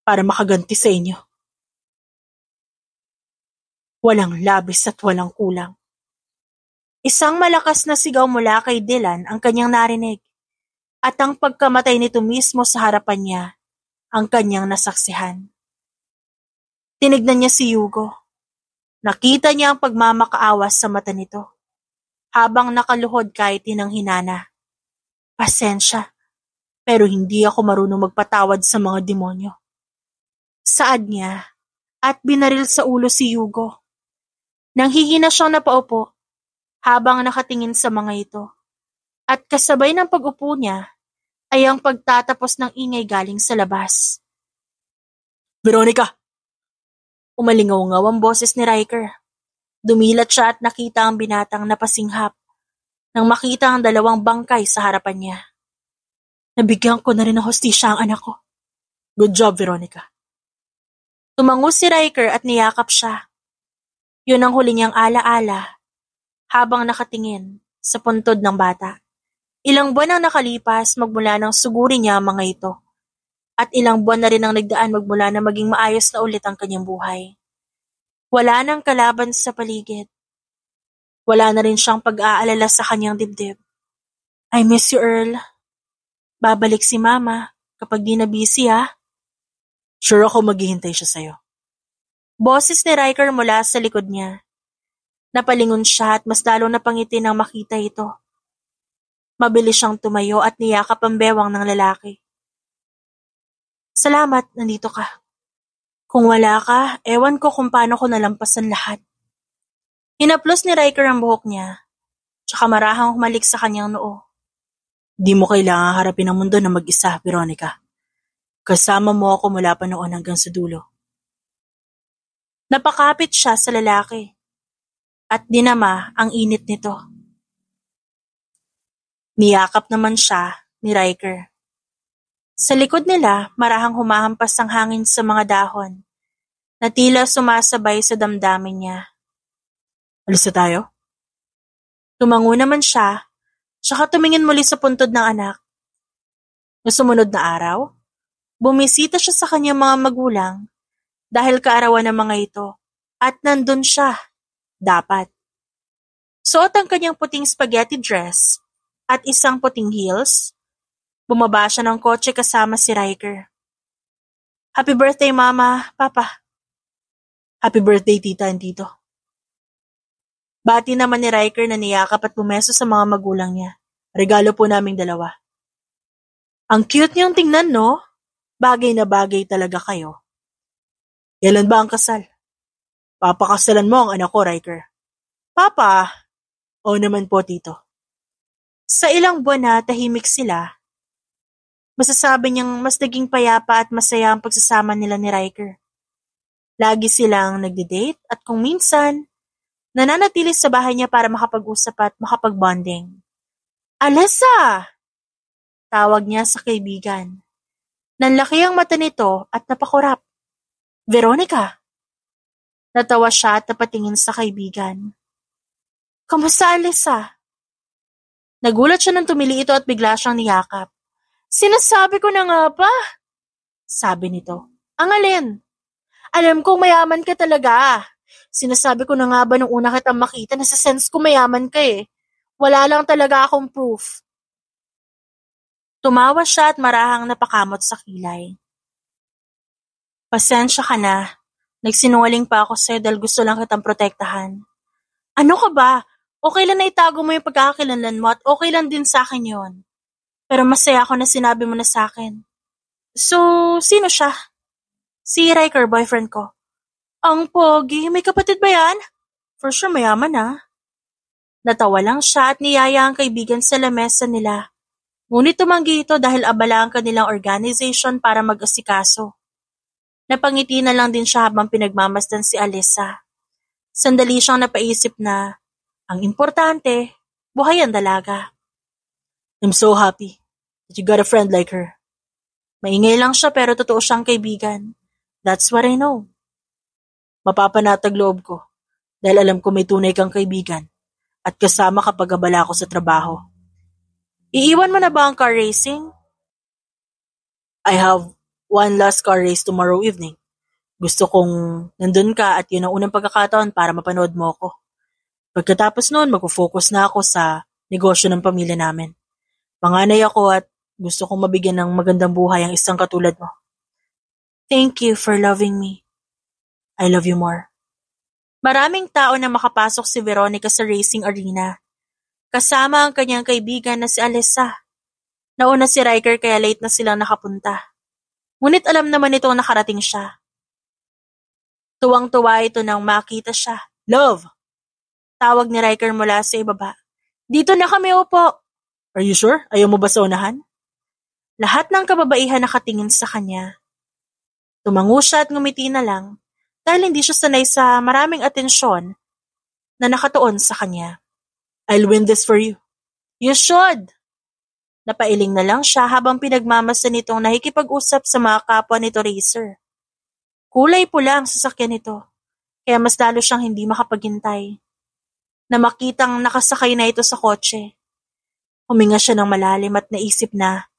A: para makaganti sa inyo.
B: Walang labis at walang kulang.
A: Isang malakas na sigaw mula kay Dylan ang kanyang narinig, at ang pagkamatay nito mismo sa harapan niya ang kanyang nasaksihan. Tinignan niya si Hugo. Nakita niya ang pagmamakaawas sa mata nito, habang nakaluhod kahit hinang-hinana. Pasensya, pero hindi ako marunong magpatawad sa mga demonyo. Saad niya, at binaril sa ulo si Hugo. Nanghihina siyang napaupo, habang nakatingin sa mga ito. At kasabay ng pag-upo niya, ay ang pagtatapos ng ingay galing sa labas.
B: Veronica!
A: Umalingaw-ngaw ang boses ni Riker. Dumilat siya at nakita ang binatang napasinghap nang makita ang dalawang bangkay sa harapan niya.
B: Nabigyan ko na rin ng hostisya ang anak ko. Good job, Veronica.
A: Tumango si Riker at niyakap siya. Yun ang huli niyang alaala habang nakatingin sa puntod ng bata. Ilang buwan ang nakalipas magmula nang sugurin niya ang mga ito. At ilang buwan na rin ang nagdaan magmula na maging maayos na ulit ang kanyang buhay. Wala nang kalaban sa paligid. Wala na rin siyang pag-aalala sa kanyang dibdib. I miss you, Earl. Babalik si Mama kapag di na busy, ha?
B: Sure ako maghihintay siya sa'yo.
A: Boses ni Riker mula sa likod niya. Napalingon siya at mas lalo napangiti nang makita ito. Mabilis siyang tumayo at niyakap ang bewang ng lalaki. Salamat, nandito ka. Kung wala ka, ewan ko kung paano ko nalampasan lahat. Hinaplos ni Riker ang buhok niya, tsaka marahang humalik sa kanyang noo.
B: Di mo kailangan harapin ang mundo na mag-isa, Veronica. Kasama mo ako mula pa noon hanggang sa dulo.
A: Napakapit siya sa lalaki, at dinama ang init nito. Niyakap naman siya ni Riker. Sa likod nila, marahang humahampas ang hangin sa mga dahon, na tila sumasabay sa damdamin niya.
B: Alis na tayo?
A: Tumango naman siya, tsaka tumingin muli sa puntod ng anak. Na sumunod na araw, bumisita siya sa kanyang mga magulang dahil kaarawan ng mga ito, at nandun siya, dapat. Suot ang kanyang puting spaghetti dress at isang puting heels. Bumaba siya ng kotse kasama si Riker. Happy birthday, Mama, Papa.
B: Happy birthday, Tita and Tito.
A: Bati naman ni Riker na niyakap at bumeso sa mga magulang niya.
B: Regalo po naming dalawa.
A: Ang cute niyong tingnan, no? Bagay na bagay talaga kayo.
B: Kailan ba ang kasal? Papakasalan mo ang anak ko, Riker.
A: Papa!
B: Oo naman po, Tito.
A: Sa ilang buwan na tahimik sila, masasabi niyang mas naging payapa at masaya ang pagsasama nila ni Riker. Lagi silang nagde-date at kung minsan, nananatili sa bahay niya para makapag-usap at makapag-bonding. Alessa! Tawag niya sa kaibigan. Nanlaki ang mata nito at napakurap. Veronica! Natawa siya at napatingin sa kaibigan. Kamusta, Alessa? Nagulat siya nang tumili ito at bigla siyang niyakap. Sinasabi ko na nga ba? Sabi nito. Ang alin? Alam kong mayaman ka talaga. Sinasabi ko na nga ba nung una kitang makita na sa sense ko mayaman ka eh. Wala lang talaga akong proof. Tumawa siya at marahang napakamot sa kilay. Pasensya ka na. Nagsinungaling pa ako sa'yo dahil gusto lang kitang protektahan. Ano ka ba? Okay lang na itago mo yung pagkakakilanlan mo at okay lang din sa akin yon. Pero masaya ako na sinabi mo na sa akin. So, sino siya? Si Riker, boyfriend ko. Ang pogi, may kapatid ba yan? For sure mayaman ah. Natawa lang siya at niyaya ang kaibigan sa lamesa nila. Ngunit tumanggi ito dahil abala ang kanilang organization para mag-asikaso. Napangiti na lang din siya habang pinagmamasdan si Alessa. Sandali siyang napaisip na, ang importante, buhay ang dalaga.
B: I'm so happy that you got a friend like her.
A: Maingay lang siya pero totoo siyang kaibigan. That's what I know.
B: Mapapanatag loob ko dahil alam ko may tunay kang kaibigan at kasama kapag abala ako sa trabaho.
A: Iiwan mo na ba ang car racing?
B: I have one last car race tomorrow evening. Gusto kong nandun ka at yun ang unang pagkakataon para mapanood mo ako. Pagkatapos noon, magpo-focus na ako sa negosyo ng pamilya namin. Panganay ako at gusto kong mabigyan ng magandang buhay ang isang katulad mo.
A: Thank you for loving me.
B: I love you more.
A: Maraming tao na makapasok si Veronica sa racing arena. Kasama ang kanyang kaibigan na si Alessa. Nauna si Riker kaya late na silang nakapunta. Ngunit alam naman itong nakarating siya. Tuwang-tuwa ito nang makita siya.
B: Love!
A: Tawag ni Riker mula sa ibaba. Dito na kami upo.
B: Are you sure? Ayaw mo ba sa unahan?
A: Lahat ng kababaihan nakatingin sa kanya. Tumango siya at ngumiti na lang dahil hindi siya sanay sa maraming atensyon na nakatuon sa kanya.
B: I'll win this for you.
A: You should! Napailing na lang siya habang pinagmamasa nitong nakikipag-usap sa mga kapwa nito racer. Kulay pula ang sasakyan nito, kaya mas lalo siyang hindi makapaghintay. Na makitang nakasakay na ito sa kotse. Huminga siya ng malalim at naisip na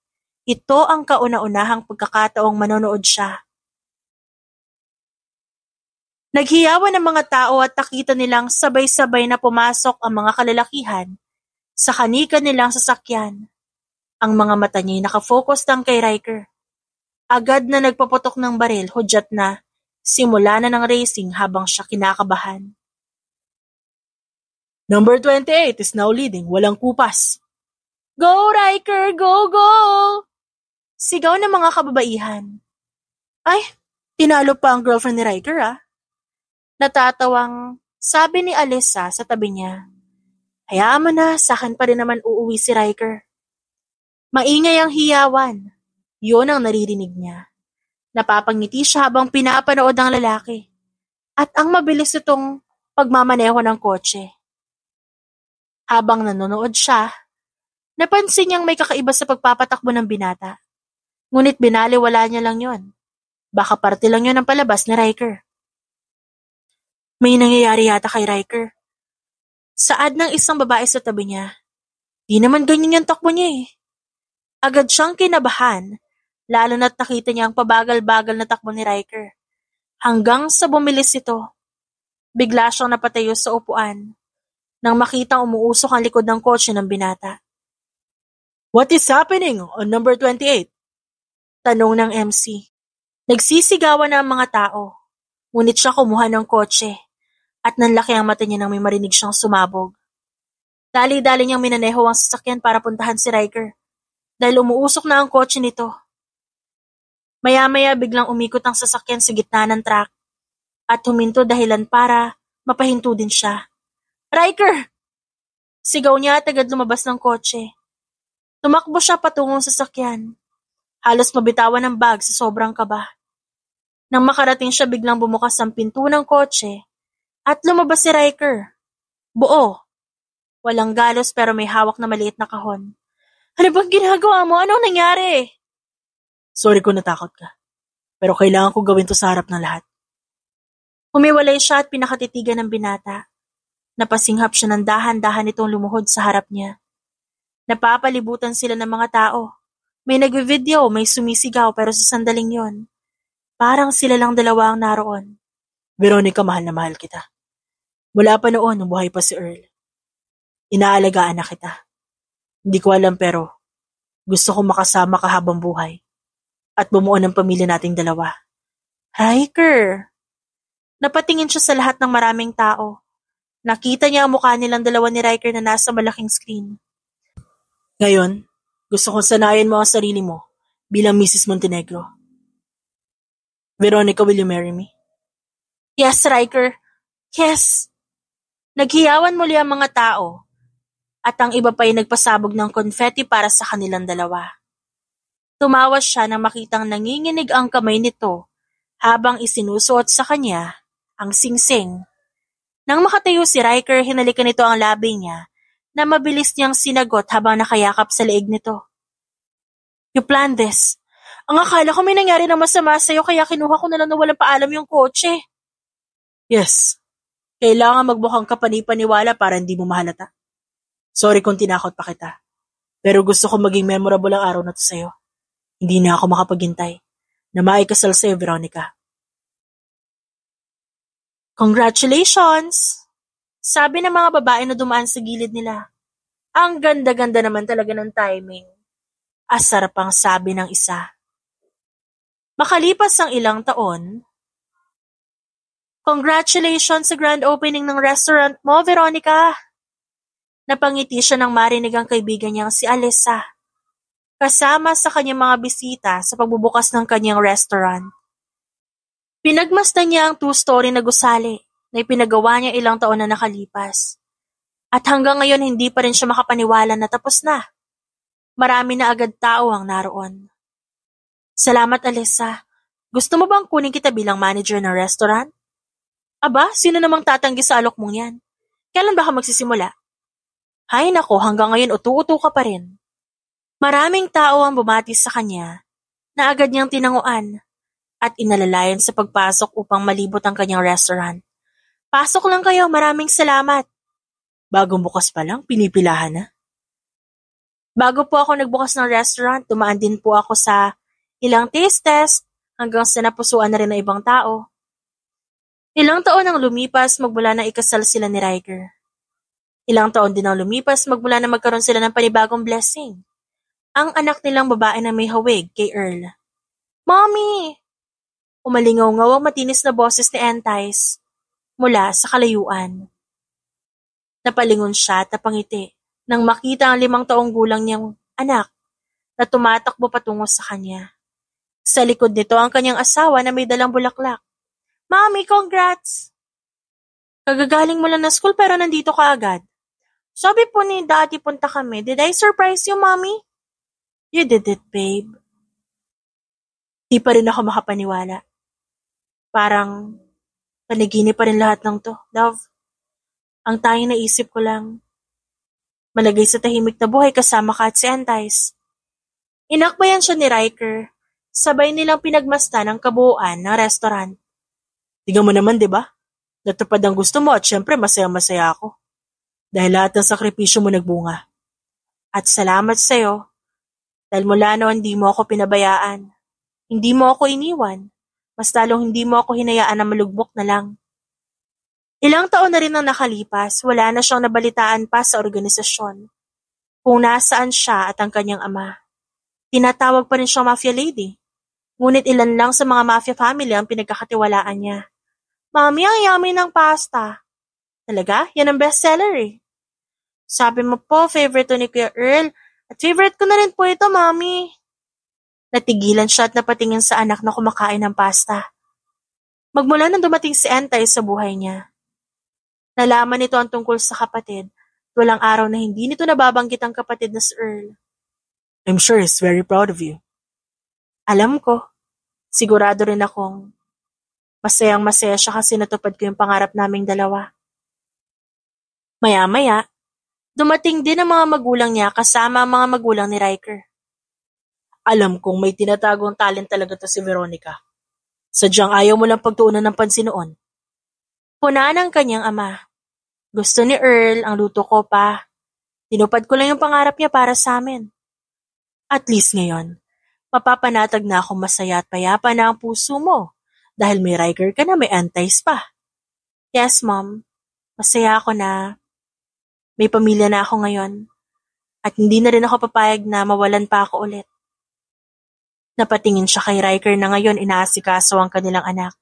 A: ito ang kauna-unahang pagkakataong manonood siya. Naghiyawan ang mga tao at nakita nilang sabay-sabay na pumasok ang mga kalalakihan sa kanika nilang sasakyan. Ang mga mata niya nakafocus lang kay Riker. Agad na nagpaputok ng baril, hudyat na simula na ng racing habang siya kinakabahan.
B: Number 28 is now leading, walang kupas.
A: Go Riker, go, go! Sigaw ng mga kababaihan. Ay, tinalo pa ang girlfriend ni Riker Natatawang sabi ni Alessa sa tabi niya. Hayaan mo na, sa akin pa rin naman uuwi si Riker. Maingay ang hiyawan. Yun ang naririnig niya. Napapangiti siya habang pinapanood ang lalaki. At ang mabilis itong pagmamaneho ng kotse. Habang nanonood siya, napansin niyang may kakaiba sa pagpapatakbo ng binata. Ngunit binaliwala niya lang yon. Baka parte lang yon ng palabas ni Riker. May nangyayari yata kay Riker. Saad ng isang babae sa tabi niya. Di naman ganyan yung takbo niya Agad siyang kinabahan, lalo na't nakita niya ang pabagal-bagal na takbo ni Riker. Hanggang sa bumilis ito. Bigla siyang napatayo sa upuan nang makitang umuusok ang likod ng kotse ng binata.
B: What is happening on number 28?
A: Tanong ng MC. Nagsisigawan na ang mga tao, ngunit siya kumuha ng kotse at nanlaki ang mata niya nang may marinig siyang sumabog. Dali-dali niyang minaneho ang sasakyan para puntahan si Riker dahil umuusok na ang kotse nito. Maya-maya biglang umikot ang sasakyan sa gitna ng track at huminto dahilan para mapahinto din siya. Riker! Sigaw niya at agad lumabas ng kotse. Tumakbo siya patungong sasakyan. Halos mabitawan ang bag sa sobrang kaba. Nang makarating siya biglang bumukas ang pinto ng kotse at lumabas si Riker. Buo. Walang galos pero may hawak na maliit na kahon. Ano bang ginagawa mo? Anong nangyari?
B: Sorry kung natakot ka. Pero kailangan ko gawin to sa harap ng lahat.
A: Humiwalay siya at pinakatitigan ng binata. Napasinghap siya ng dahan-dahan itong lumuhod sa harap niya. Napapalibutan sila ng mga tao. May nagvi-video, may sumisigaw pero sa sandaling yon, parang sila lang dalawa ang naroon.
B: Veronica, mahal na mahal kita. Mula pa noon nung buhay pa si Earl. Inaalagaan na kita. Hindi ko alam pero gusto ko makasama ka habang buhay at bumuo ng pamilya nating dalawa.
A: Riker! Napatingin siya sa lahat ng maraming tao. Nakita niya ang mukha nilang dalawa ni Riker na nasa malaking screen.
B: Ngayon, gusto kong sanayin mo ang sarili mo bilang Mrs. Montenegro. Veronica, will you marry me?
A: Yes, Riker. Yes. Naghiyawan muli ang mga tao at ang iba pa ay nagpasabog ng confetti para sa kanilang dalawa. Tumawa siya nang makitang nanginginig ang kamay nito habang isinusuot sa kanya ang singsing. Nang makatayo si Riker, hinalikan nito ang labi niya na mabilis niyang sinagot habang nakayakap sa leeg nito. You planned this. Ang akala ko may nangyari na masama sa'yo kaya kinuha ko na lang na walang paalam yung kotse.
B: Yes. Kailangan magmukhang kapanipaniwala para hindi mo mahalata. Sorry kung tinakot pa kita. Pero gusto ko maging memorable ang araw na to sa'yo. Hindi na ako makapaghintay na maikasal sa'yo, Veronica.
A: Congratulations! Sabi ng mga babae na dumaan sa gilid nila. Ang ganda-ganda naman talaga ng timing. Asar pang sabi ng isa. Makalipas ang ilang taon, congratulations sa grand opening ng restaurant mo, Veronica! Napangiti siya nang marinig ang kaibigan niyang si Alessa, kasama sa kanyang mga bisita sa pagbubukas ng kanyang restaurant. Pinagmasdan niya ang two-story na gusali na ipinagawa niya ilang taon na nakalipas. At hanggang ngayon hindi pa rin siya makapaniwala na tapos na. Marami na agad tao ang naroon. Salamat, Alessa. Gusto mo bang kunin kita bilang manager ng restaurant? Aba, sino namang tatanggi sa alok mong yan? Kailan ba ka magsisimula? Hay nako, hanggang ngayon utu-utu ka pa rin. Maraming tao ang bumati sa kanya na agad niyang tinanguan at inalalayan sa pagpasok upang malibot ang kanyang restaurant. Pasok lang kayo, maraming salamat. Bagong bukas pa lang, pinipilahan na. Bago po ako nagbukas ng restaurant, dumaan din po ako sa ilang taste test hanggang sa napusuan na rin ng ibang tao. Ilang taon ang lumipas magmula na ikasal sila ni Riker. Ilang taon din ang lumipas magmula na magkaroon sila ng panibagong blessing. Ang anak nilang babae na may hawig kay Earl. Mommy! Umalingaw-ngaw ang matinis na boses ni Entice mula sa kalayuan. Napalingon siya at napangiti nang makita ang 5 taong gulang niyang anak na tumatakbo patungo sa kanya. Sa likod nito ang kanyang asawa na may dalang bulaklak. Mommy, congrats! Kagagaling mo lang na school pero nandito ka agad. Sabi po ni Daddy punta kami. Did I surprise you, Mommy? You did it, babe. Di pa rin ako makapaniwala. Parang panaginip pa rin lahat ng to, love. Ang tanging naisip ko lang, malagay sa tahimik na buhay kasama ka at si Entice. Inakbayan siya ni Riker, sabay nilang pinagmasdan ang kabuuan ng restaurant. Tingnan mo naman, di ba? Natupad ang gusto mo at syempre masaya-masaya ako. Dahil lahat ng sakripisyo mo nagbunga. At salamat sa'yo, dahil mula noon hindi mo ako pinabayaan. Hindi mo ako iniwan, mas lalong hindi mo ako hinayaan na malugbok na lang. Ilang taon na rin ang nakalipas, wala na siyang nabalitaan pa sa organisasyon. Kung nasaan siya at ang kanyang ama. Tinatawag pa rin siyang mafia lady. Ngunit ilan lang sa mga mafia family ang pinagkakatiwalaan niya. Mami, ang yummy ng pasta. Talaga? Yan ang bestseller eh. Sabi mo po, favorite to ni Kuya Earl. At favorite ko na rin po ito, Mami. Natigilan siya at napatingin sa anak na kumakain ng pasta. Magmula nang dumating si Entice sa buhay niya. Nalaman nito ang tungkol sa kapatid. Walang araw na hindi nito nababanggit ang kapatid na si Earl. I'm sure he's very proud of you. Alam ko. Sigurado rin akong masayang-masaya siya kasi natupad ko yung pangarap naming dalawa. Maya-maya, dumating din ang mga magulang niya kasama ang mga magulang ni Riker. Alam kong may tinatagong talent talaga to si Veronica. Sadyang ayaw mo lang pagtuunan ng pansin noon. Puna ng kanyang ama. Gusto ni Earl ang luto ko pa. Tinupad ko lang yung pangarap niya para sa amin. At least ngayon, mapapanatag na akong masaya at payapa na ang puso mo dahil may Riker ka na may Entice pa. Yes, Mom. Masaya ako na may pamilya na ako ngayon at hindi na rin ako papayag na mawalan pa ako ulit. Napatingin siya kay Riker na ngayon inaasikaso ang kanilang anak.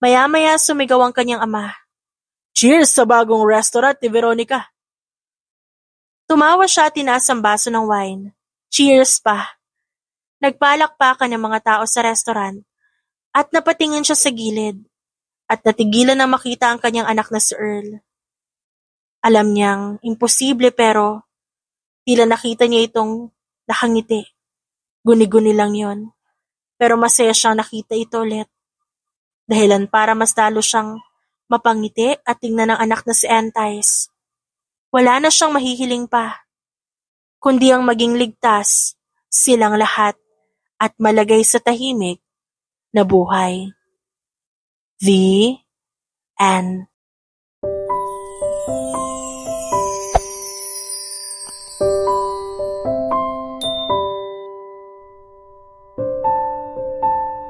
A: Maya-maya sumigaw ang kanyang ama. Cheers sa bagong restaurant ni Veronica. Tumawa siya at tinaas ang baso ng wine. Cheers pa. Nagpalakpakan ng mga tao sa restaurant at napatingin siya sa gilid at natigilan na makita ang kanyang anak na si Earl. Alam niyang imposible pero tila nakita niya itong nakangiti. Guni-guni lang yon. Pero masaya siyang nakita ito ulit. Dahilan para mas lalo siyang mapangiti at tingnan ng anak na si Entice. Wala na siyang mahihiling pa, kundi ang maging ligtas silang lahat at malagay sa tahimik na buhay. The end.